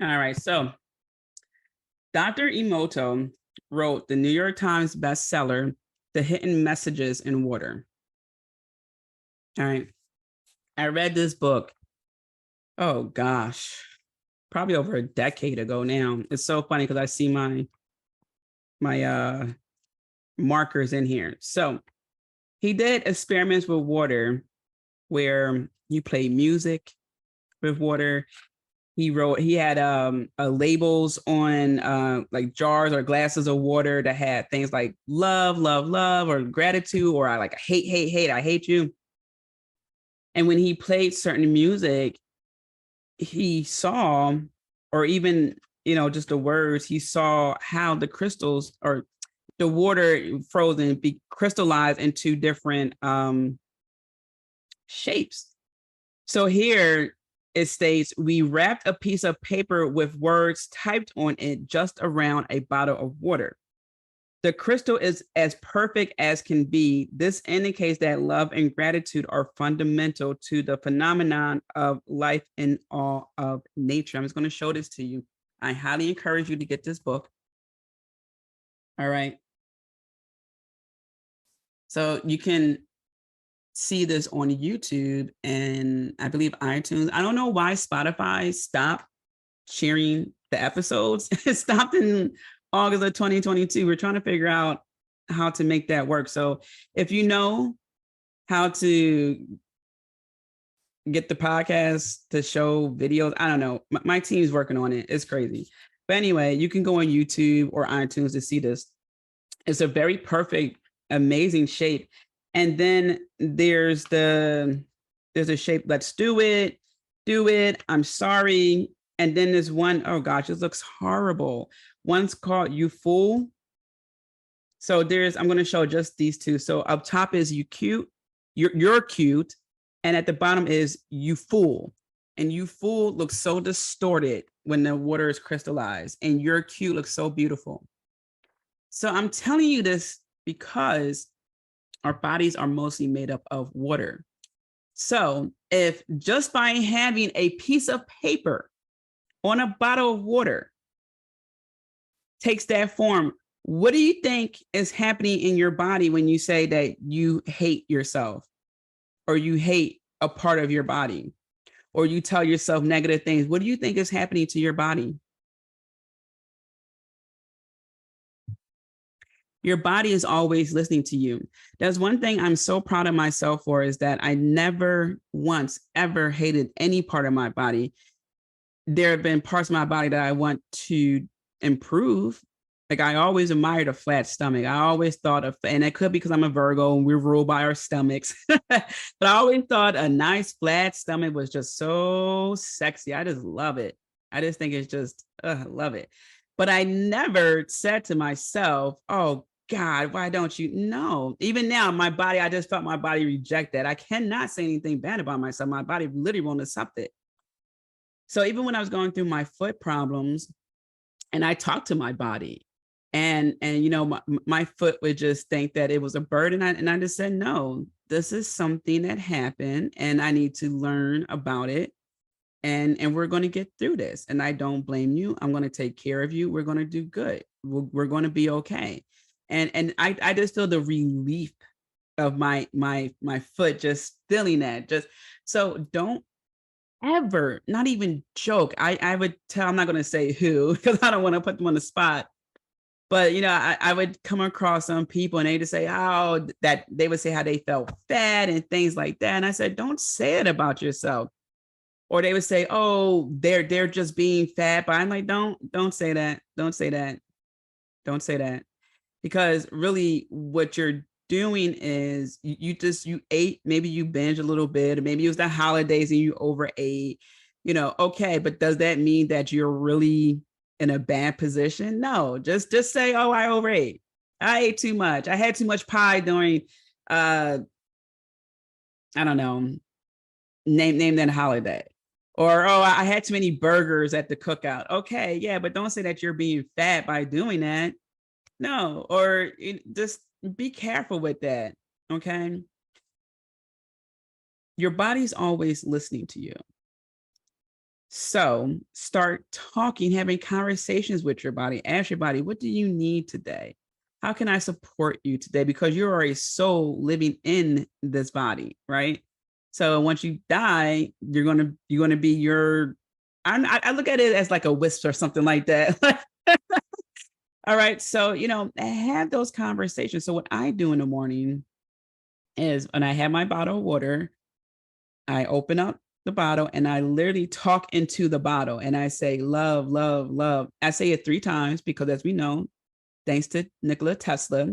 All right, so Dr. Emoto wrote the New York Times bestseller, The Hidden Messages in Water. All right, I read this book, oh gosh, probably over a decade ago now. It's so funny because I see my markers in here. So he did experiments with water where you play music with water. He had labels on like jars or glasses of water that had things like love, love, love, or gratitude, or I like hate, hate, hate, I hate you. And when he played certain music, he saw, or even, just the words, he saw how the crystals or the water frozen be crystallized into different shapes. So here it states, we wrapped a piece of paper with words typed on it just around a bottle of water. The crystal is as perfect as can be. This indicates that love and gratitude are fundamental to the phenomenon of life in all of nature. I'm just going to show this to you. I highly encourage you to get this book. All right. So you can see this on YouTube and I believe iTunes. I don't know why Spotify stopped sharing the episodes. It stopped in August of 2022. We're trying to figure out how to make that work. So if you know how to get the podcast to show videos, I don't know. My team's working on it. It's crazy. But anyway, you can go on YouTube or iTunes to see this. It's a very perfect, amazing shape. And then there's a shape, let's do it, I'm sorry. And then there's one, oh gosh, this looks horrible. One's called You Fool. So I'm going to show just these two. So up top is you cute, you're cute. And at the bottom is You Fool. And You Fool looks so distorted when the water is crystallized. And You're Cute looks so beautiful. So I'm telling you this because our bodies are mostly made up of water. So if just by having a piece of paper on a bottle of water takes that form. What do you think is happening in your body when you say that you hate yourself or you hate a part of your body or you tell yourself negative things? What do you think is happening to your body? Your body is always listening to you. That's one thing I'm so proud of myself for, is that I never once ever hated any part of my body. There have been parts of my body that I want to improve. Like, I always admired a flat stomach. I always thought of, and it could be because I'm a Virgo and we're ruled by our stomachs, but I always thought a nice flat stomach was just so sexy. I just love it. I just think it's just, I love it. But I never said to myself, oh God, why don't you? No, even now, my body, I just felt my body reject that. I cannot say anything bad about myself. My body literally won't accept it. So even when I was going through my foot problems, and I talked to my body, and my foot would just think that it was a burden, and I just said, no, this is something that happened and I need to learn about it, and we're going to get through this, and I don't blame you. I'm going to take care of you. We're going to do good. We're going to be okay. And I just feel the relief of my foot just feeling that. Just so don't ever, not even joke. I would tell, I'm not going to say who because I don't want to put them on the spot. But I would come across some people and they just say, oh, that they would say how they felt fat and things like that. And I said, don't say it about yourself. Or they would say, oh, they're just being fat. But I'm like, don't say that. Don't say that. Don't say that. Because really what you're doing is you ate, maybe you binge a little bit, or maybe it was the holidays and you overate, okay, but does that mean that you're really in a bad position? No, just say, oh, I overate. I ate too much. I had too much pie during I don't know, name that holiday. Or, oh, I had too many burgers at the cookout. Okay, yeah, but don't say that you're being fat by doing that. No, or just be careful with that. Okay. Your body's always listening to you. So start talking, having conversations with your body. Ask your body, what do you need today? How can I support you today? Because you're a soul living in this body, right? So once you die, you're gonna be your. I look at it as like a wisp or something like that. All right. So, have those conversations. So, what I do in the morning is when I have my bottle of water, I open up the bottle and I literally talk into the bottle and I say, love, love, love. I say it 3 times because, as we know, thanks to Nikola Tesla,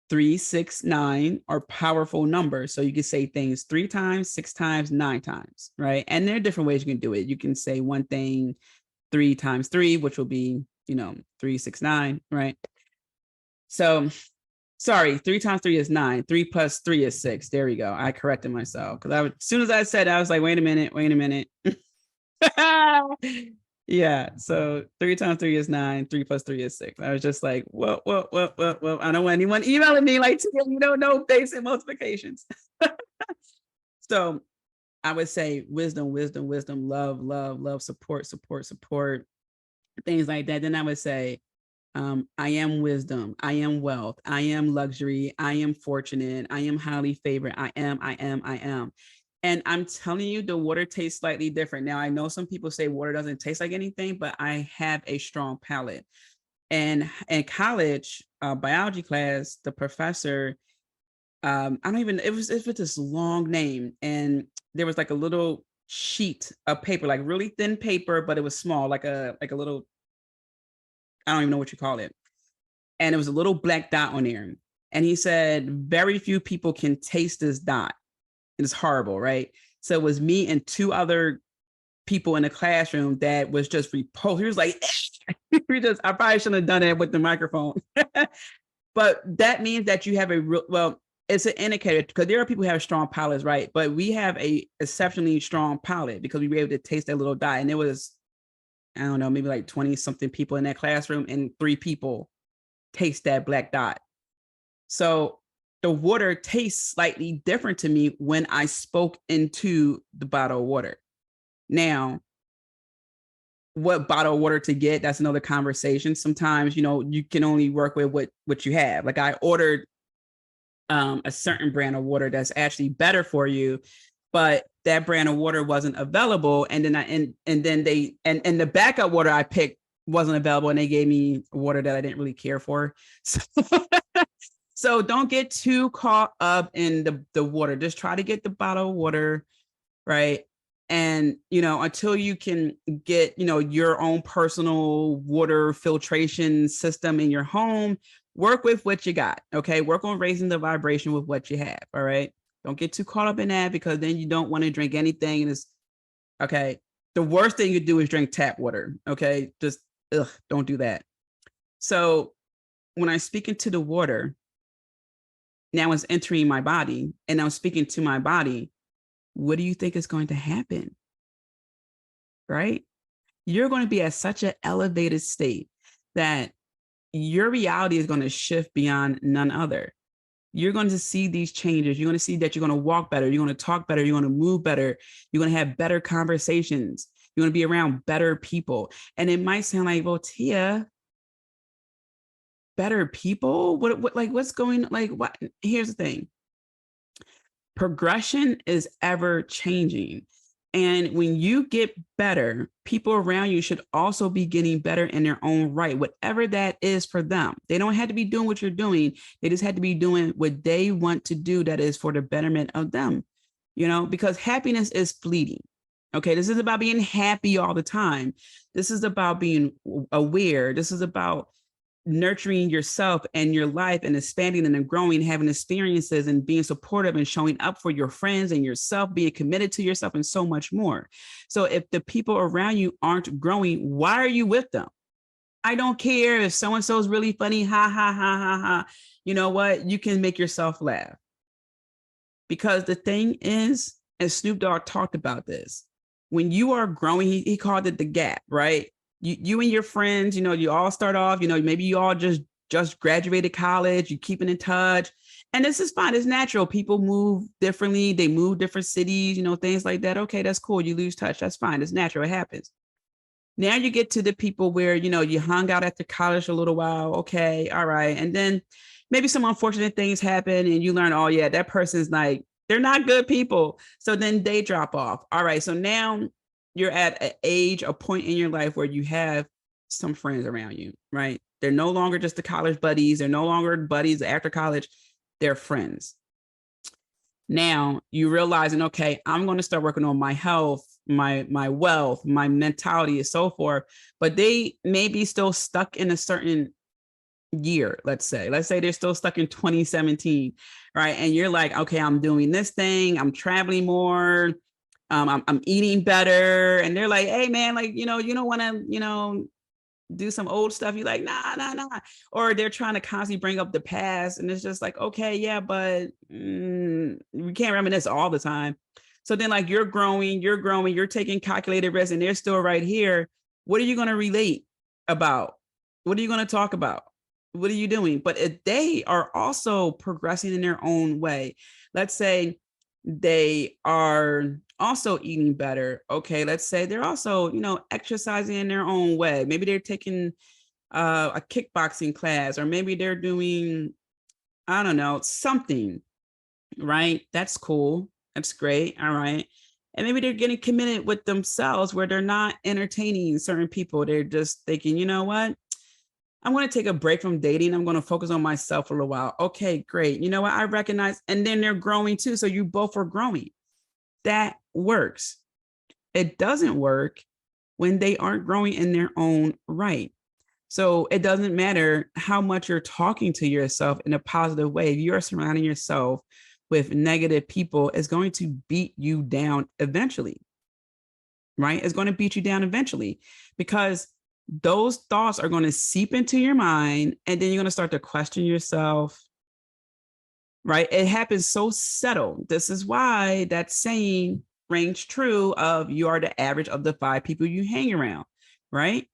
3, 6, 9 are powerful numbers. So, you can say things 3 times, 6 times, 9 times, right? And there are different ways you can do it. You can say one thing 3 times 3, which will be 3, 6, 9, right? So sorry, 3 times 3 is 9. 3 plus 3 is 6. There we go. I corrected myself because as soon as I said, I was like, wait a minute. Yeah. So 3 times 3 is 9. 3 plus 3 is 6. I was just like, whoa. I don't want anyone emailing me like, you don't know basic multiplications. So I would say wisdom, wisdom, wisdom, love, love, love, support, support, support, things like that. Then I would say, I am wisdom. I am wealth. I am luxury. I am fortunate. I am highly favored. I am. And I'm telling you, the water tastes slightly different. Now, I know some people say water doesn't taste like anything, but I have a strong palate. And in college, biology class, the professor, I don't even, it was this long name. And there was like a little sheet of paper, like really thin paper, but it was small, like a little, I don't even know what you call it. And it was a little black dot on there. And he said, very few people can taste this dot. It's horrible, right? So it was me and 2 other people in the classroom that was just repulsed. He was like, I probably shouldn't have done that with the microphone. But that means that you have a real, well, it's an indicator because there are people who have strong palates, right? But we have a exceptionally strong palate because we were able to taste that little dot. And it was, I don't know, maybe like 20 something people in that classroom and 3 people taste that black dot. So the water tastes slightly different to me when I spoke into the bottle of water. Now, what bottle of water to get, that's another conversation. Sometimes, you can only work with what you have. Like I ordered a certain brand of water that's actually better for you, but that brand of water wasn't available. And then and the backup water I picked wasn't available, and they gave me water that I didn't really care for. So, so don't get too caught up in the water. Just try to get the bottle of water, right? And until you can get your own personal water filtration system in your home, work with what you got. Okay, work on raising the vibration with what you have. All right, don't get too caught up in that, because then you don't want to drink anything. And it's okay. The worst thing you do is drink tap water. Okay, just don't do that. So when I speak into the water, now it's entering my body, and I'm speaking to my body. What do you think is going to happen? Right? You're going to be at such an elevated state that your reality is going to shift beyond none other. You're going to see these changes. You're going to see that you're going to walk better. You're going to talk better. You're going to move better. You're going to have better conversations. You're going to be around better people. And it might sound like, well, Tia, better people? What like, what's going, like, what? Here's the thing. Progression is ever changing. And when you get better, people around you should also be getting better in their own right, whatever that is for them. They don't have to be doing what you're doing. They just have to be doing what they want to do that is for the betterment of them, because happiness is fleeting. Okay, this is about being happy all the time. This is about being aware. This is about nurturing yourself and your life and expanding and growing, having experiences and being supportive and showing up for your friends and yourself, being committed to yourself, and so much more. So if the people around you aren't growing, why are you with them? I don't care if so-and-so is really funny. Ha, ha, ha, ha, ha. You know what? You can make yourself laugh. Because the thing is, and Snoop Dogg talked about this, when you are growing, he called it the gap, right? You and your friends, you all start off, maybe you all just graduated college, you keeping in touch. And this is fine. It's natural. People move differently. They move different cities, things like that. Okay, that's cool. You lose touch. That's fine. It's natural. It happens. Now you get to the people where, you hung out at the college a little while. Okay, all right. And then maybe some unfortunate things happen and you learn, oh yeah, that person's like, they're not good people. So then they drop off. All right. So now you're at an age, a point in your life where you have some friends around you, right? They're no longer just the college buddies. They're no longer buddies after college. They're friends. Now you realizing, okay, I'm going to start working on my health, my wealth, my mentality, and so forth. But they may be still stuck in a certain year. Let's say they're still stuck in 2017, right? And you're like, okay, I'm doing this thing. I'm traveling more. I'm eating better. And they're like, hey man, like, you don't want to, do some old stuff. You're like, nah. Or they're trying to constantly bring up the past. And it's just like, okay, yeah, but we can't reminisce all the time. So then like you're growing, you're taking calculated risks, and they're still right here. What are you going to relate about? What are you going to talk about? What are you doing? But if they are also progressing in their own way, let's say they are also eating better. Okay, let's say they're also, exercising in their own way. Maybe they're taking a kickboxing class, or maybe they're doing, I don't know, something, right? That's cool. That's great. All right. And maybe they're getting committed with themselves where they're not entertaining certain people. They're just thinking, you know what? I'm going to take a break from dating. I'm going to focus on myself for a little while. Okay, great. You know what? I recognize, and then they're growing too. So you both are growing. That works. It doesn't work when they aren't growing in their own right. So it doesn't matter how much you're talking to yourself in a positive way. If you're surrounding yourself with negative people, it's going to beat you down eventually, right? It's going to beat you down eventually, because those thoughts are going to seep into your mind, and then you're going to start to question yourself, right? It happens so subtle. This is why that saying rings true of you are the average of the 5 people you hang around, right?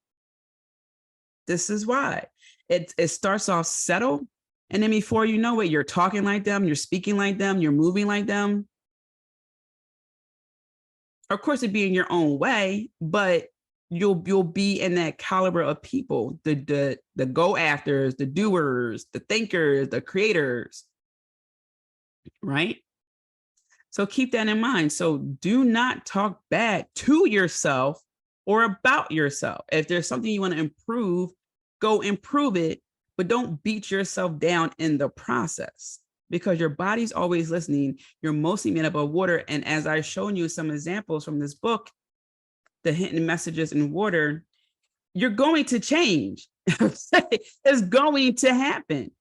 This is why it starts off subtle, and then before you know it, you're talking like them, you're speaking like them, you're moving like them. Of course, it'd be in your own way, but you'll be in that caliber of people, the go afters, the doers, the thinkers, the creators, right? So keep that in mind. So do not talk bad to yourself or about yourself. If there's something you want to improve, go improve it, but don't beat yourself down in the process, because your body's always listening. You're mostly made up of water. And as I've shown you some examples from this book, The Hidden Messages in Water, you're going to change. It's going to happen.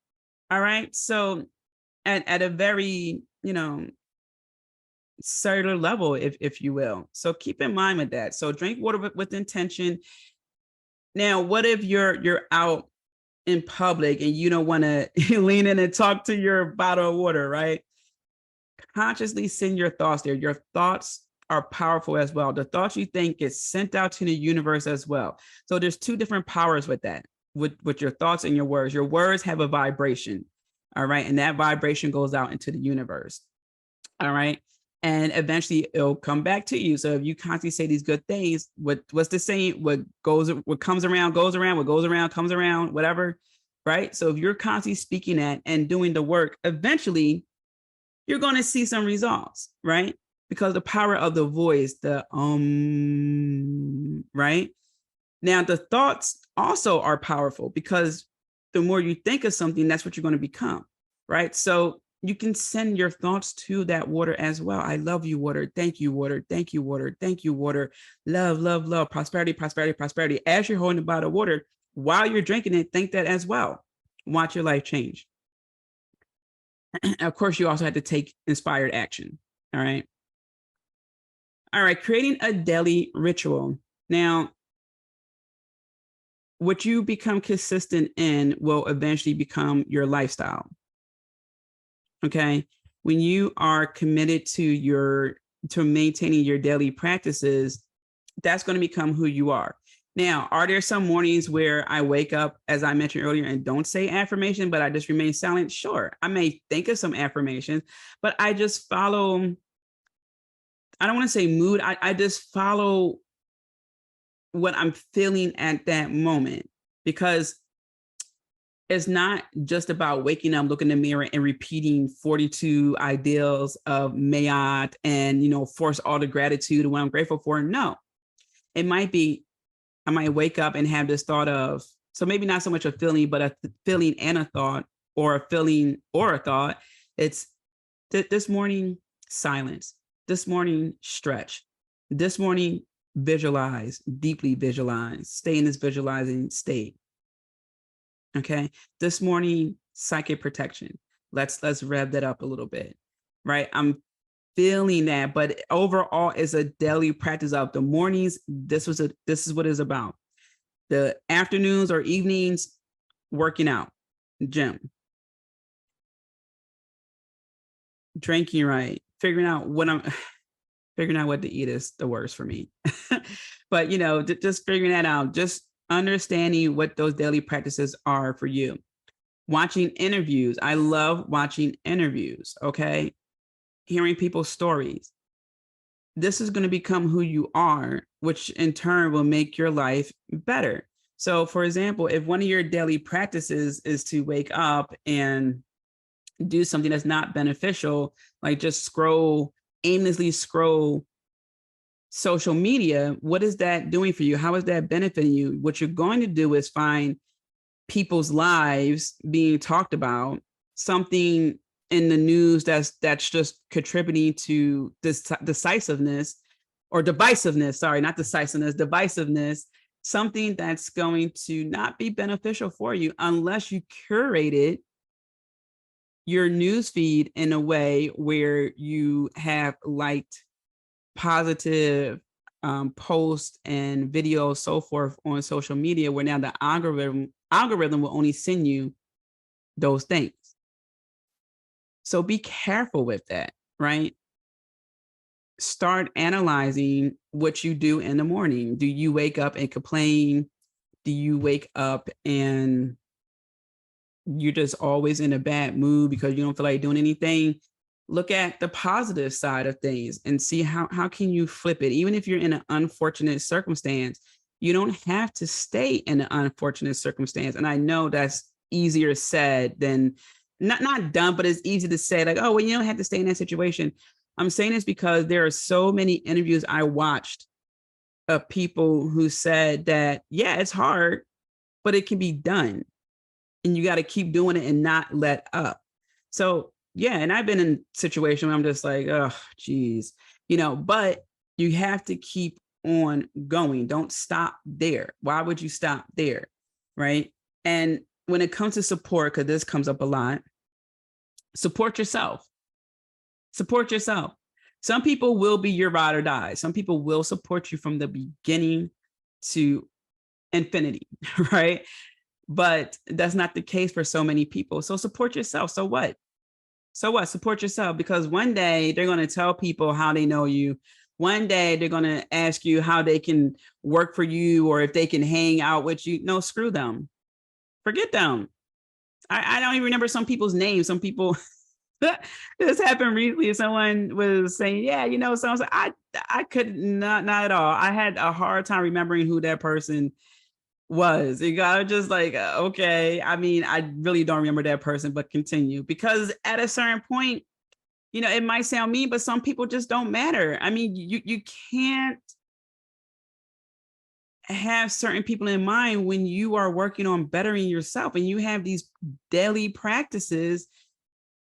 All right. So at a very, cellular level, if you will. So keep in mind with that. So drink water with intention. Now, what if you're out in public and you don't want to lean in and talk to your bottle of water, right? Consciously send your thoughts there. Your thoughts are powerful as well. The thoughts you think get sent out to the universe as well. So there's two different powers with that, with your thoughts and your words. Your words have a vibration, all right? And that vibration goes out into the universe, all right? And eventually it'll come back to you. So if you constantly say these good things, what's the saying? What comes around goes around, what goes around comes around, whatever, right? So if you're constantly speaking that and doing the work, eventually you're going to see some results, right? Because the power of the voice, right? Now, the thoughts also are powerful, because the more you think of something, that's what you're going to become, right? So you can send your thoughts to that water as well. I love you, water. Thank you, water. Thank you, water. Thank you, water. Love, love, love. Prosperity, prosperity, prosperity. As you're holding the bottle of water, while you're drinking it, think that as well. Watch your life change. Of course, you also have to take inspired action. All right. All right. Creating a daily ritual. Now, what you become consistent in will eventually become your lifestyle. Okay. When you are committed to maintaining your daily practices, that's going to become who you are. Now, are there some mornings where I wake up, as I mentioned earlier, and don't say affirmation, but I just remain silent? Sure. I may think of some affirmations, but I just follow, I don't want to say mood. I just follow what I'm feeling at that moment, because it's not just about waking up, looking in the mirror and repeating 42 ideals of Mayat and, force all the gratitude and what I'm grateful for. No, it might be, I might wake up and have this thought of, so maybe not so much a feeling, but a feeling and a thought, or a feeling or a thought. It's this morning, silence. This morning, stretch. This morning, visualize, deeply visualize, stay in this visualizing state. Okay. This morning, psychic protection. Let's rev that up a little bit, right? I'm feeling that, but overall is a daily practice of the mornings. This is what it's about. The afternoons or evenings, working out, gym, drinking right, figuring out what to eat is the worst for me. But just figuring that out, just understanding what those daily practices are for you. Watching interviews. I love watching interviews. Okay. Hearing people's stories. This is going to become who you are, which in turn will make your life better. So, for example, if one of your daily practices is to wake up and do something that's not beneficial, like just aimlessly scroll social media, what is that doing for you? How is that benefiting you? What you're going to do is find people's lives being talked about, something in the news that's just contributing to this decisiveness or divisiveness. Sorry, not decisiveness, divisiveness. Something that's going to not be beneficial for you unless you curated your news feed in a way where you have liked positive posts and videos, so forth on social media, where now the algorithm will only send you those things. So be careful with that, right? Start analyzing what you do in the morning. Do you wake up and complain? Do you wake up and you're just always in a bad mood because you don't feel like doing anything? Look at the positive side of things and see how can you flip it. Even if you're in an unfortunate circumstance, You don't have to stay in an unfortunate circumstance. And I know that's easier said than not done, but it's easy to say, like, oh, well, you don't have to stay in that situation. I'm saying this because there are so many interviews I watched of people who said that, yeah, it's hard, but it can be done. And you got to keep doing it and not let up. So, yeah. And I've been in a situation where I'm just like, oh, geez, but you have to keep on going. Don't stop there. Why would you stop there? Right. And when it comes to support, because this comes up a lot, support yourself. Support yourself. Some people will be your ride or die. Some people will support you from the beginning to infinity, right? But that's not the case for so many people. So support yourself. So what? So what? Support yourself, because one day they're going to tell people how they know you. One day they're going to ask you how they can work for you or if they can hang out with you. No, screw them. Forget them. I don't even remember some people's names. Some people, this happened recently. Someone was saying, yeah, so I was like, I could not at all. I had a hard time remembering who that person was. You got just like, okay. I mean, I really don't remember that person, but continue, because at a certain point, it might sound mean, but some people just don't matter. I mean, you can't have certain people in mind when you are working on bettering yourself, and you have these daily practices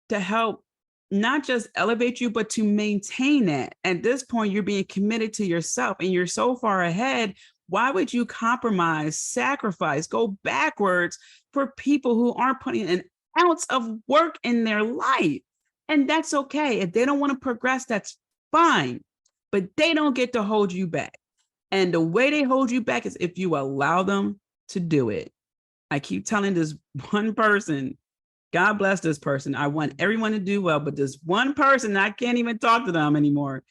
to help not just elevate you, but to maintain that. At this point, you're being committed to yourself and you're so far ahead. Why would you compromise, sacrifice, go backwards for people who aren't putting an ounce of work in their life? And that's okay. If they don't want to progress, that's fine. But they don't get to hold you back. And the way they hold you back is if you allow them to do it. I keep telling this one person, God bless this person. I want everyone to do well, but this one person, I can't even talk to them anymore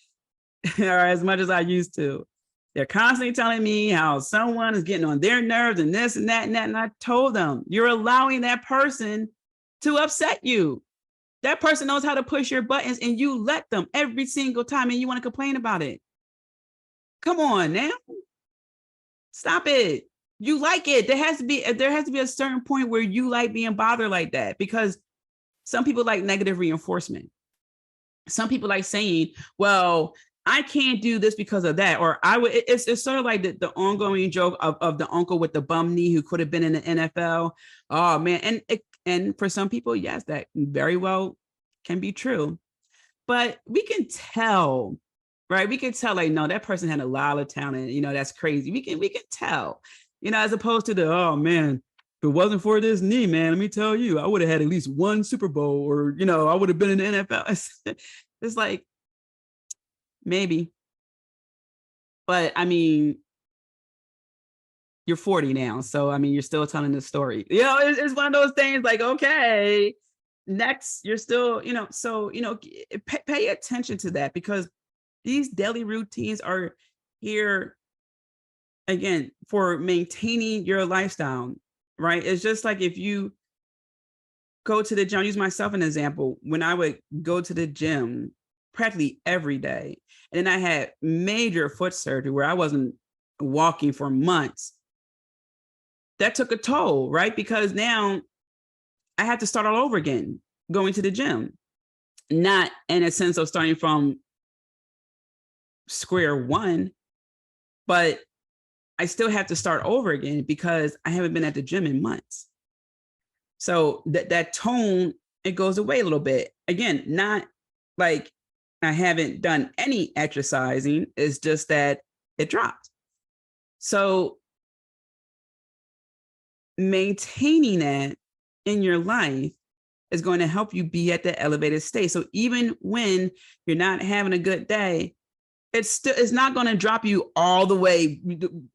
or as much as I used to. They're constantly telling me how someone is getting on their nerves and this and that and that. And I told them, you're allowing that person to upset you. That person knows how to push your buttons and you let them every single time and you want to complain about it. Come on now. Stop it. You like it. There has to be a certain point where you like being bothered like that, because some people like negative reinforcement. Some people like saying, well, I can't do this because of that. Or I would, it's sort of like the ongoing joke of the uncle with the bum knee who could have been in the NFL. Oh man. And for some people, yes, that very well can be true. But we can tell, right? We can tell, like, no, that person had a lot of talent. That's crazy. We can tell, as opposed to the, oh man, if it wasn't for this knee, man, let me tell you, I would have had at least one Super Bowl, or, I would have been in the NFL. It's like, maybe. But I mean, you're 40 now. So, I mean, you're still telling the story. It's one of those things like, okay, next, you're still, so, pay attention to that, because these daily routines are here, again, for maintaining your lifestyle, right? It's just like if you go to the gym, I'll use myself as an example. When I would go to the gym practically every day, and then I had major foot surgery where I wasn't walking for months, that took a toll, right? Because now I had to start all over again, going to the gym, not in a sense of starting from square one, but I still have to start over again because I haven't been at the gym in months. So that tone, it goes away a little bit. Again, not like I haven't done any exercising. It's just that it dropped. So maintaining that in your life is going to help you be at the elevated state. So even when you're not having a good day, it's not going to drop you all the way,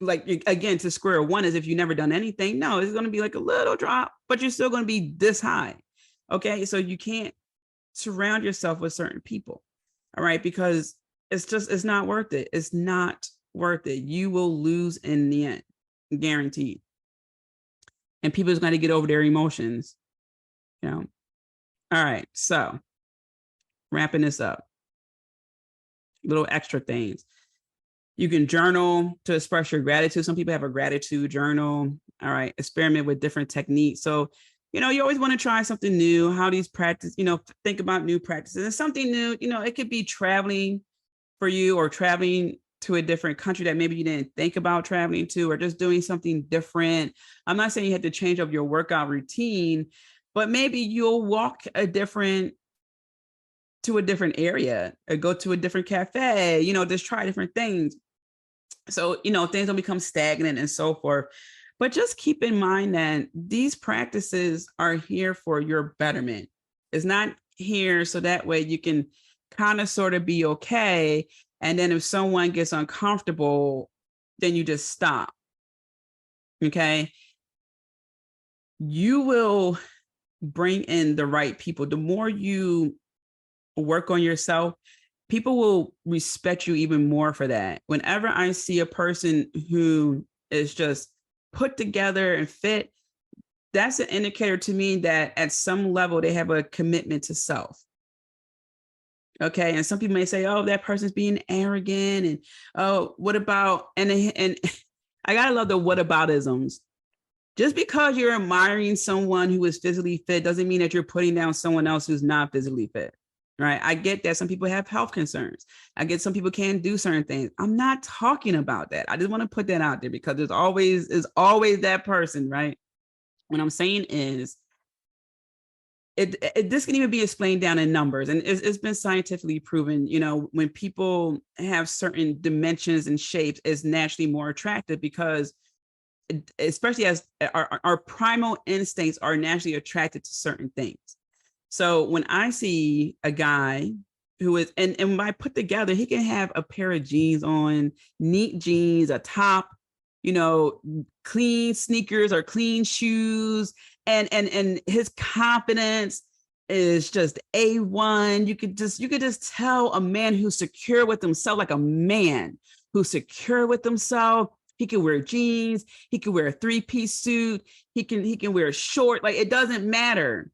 like, again, to square one, as if you never done anything. No, it's going to be like a little drop, but you're still going to be this high. Okay. So you can't surround yourself with certain people. All right. Because it's not worth it. It's not worth it. You will lose in the end, guaranteed. And people are going to get over their emotions. All right. So wrapping this up, little extra things. You can journal to express your gratitude. Some people have a gratitude journal. All right. Experiment with different techniques. So, you always want to try something new, how these practice, think about new practices and something new. It could be traveling for you or traveling to a different country that maybe you didn't think about traveling to, or just doing something different. I'm not saying you have to change up your workout routine, but maybe you'll walk to a different area or go to a different cafe, just try different things. So, things don't become stagnant and so forth. But just keep in mind that these practices are here for your betterment. It's not here so that way you can kind of sort of be okay. And then if someone gets uncomfortable, then you just stop. Okay. You will bring in the right people. The more you work on yourself, people will respect you even more for that. Whenever I see a person who is just put together and fit, that's an indicator to me that at some level they have a commitment to self. Okay. And some people may say, oh, that person's being arrogant. And oh, what about, and I gotta love the whataboutisms. Just because you're admiring someone who is physically fit doesn't mean that you're putting down someone else who's not physically fit. Right. I get that some people have health concerns. I get some people can't do certain things. I'm not talking about that. I just want to put that out there because there's always that person, right? What I'm saying is this can even be explained down in numbers, and it's been scientifically proven. When people have certain dimensions and shapes, it's naturally more attractive because, especially as our primal instincts are naturally attracted to certain things. So when I see a guy who is, and when I put together, he can have a pair of jeans on, neat jeans, a top, clean sneakers or clean shoes, and his confidence is just A1. You could just tell a man who's secure with himself, like a man who's secure with himself. He can wear jeans, he can wear a 3-piece suit, he can wear a short, like it doesn't matter.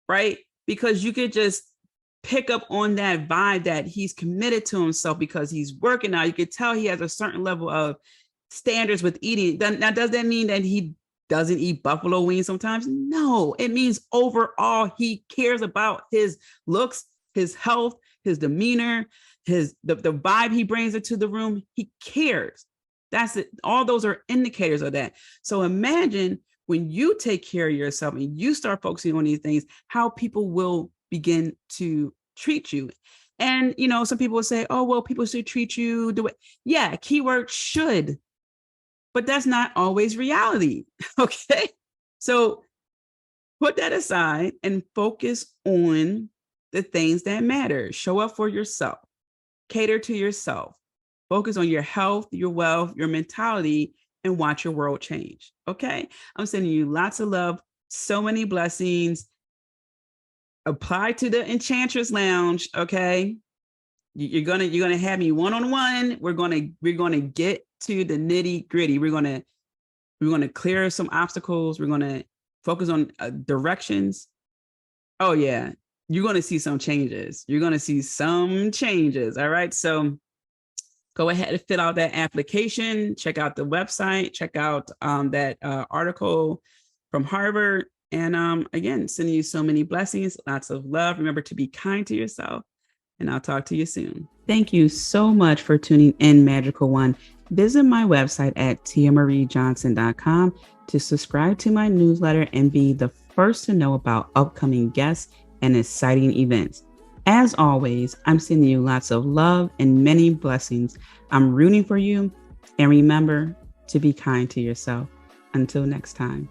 Right? Because you could just pick up on that vibe that he's committed to himself because he's working out. You could tell he has a certain level of standards with eating. Now, does that mean that he doesn't eat buffalo wings sometimes? No, it means overall he cares about his looks, his health, his demeanor, the vibe he brings into the room. He cares. That's it. All those are indicators of that. So imagine when you take care of yourself and you start focusing on these things, how people will begin to treat you. And, some people will say, oh, well, people should treat you the way. Yeah, keyword should, but that's not always reality. Okay. So put that aside and focus on the things that matter. Show up for yourself, cater to yourself, focus on your health, your wealth, your mentality, and watch your world change. Okay. I'm sending you lots of love, so many blessings. Apply to the Enchantress Lounge. Okay. You're gonna have me one-on-one. We're gonna get to the nitty-gritty. We're gonna clear some obstacles. We're gonna focus on directions. Oh yeah. You're gonna see some changes. All right. So go ahead and fill out that application, check out the website, check out that article from Harvard. And again, sending you so many blessings, lots of love. Remember to be kind to yourself, and I'll talk to you soon. Thank you so much for tuning in, Magical One. Visit my website at tiamariejohnson.com to subscribe to my newsletter and be the first to know about upcoming guests and exciting events. As always, I'm sending you lots of love and many blessings. I'm rooting for you. And remember to be kind to yourself. Until next time.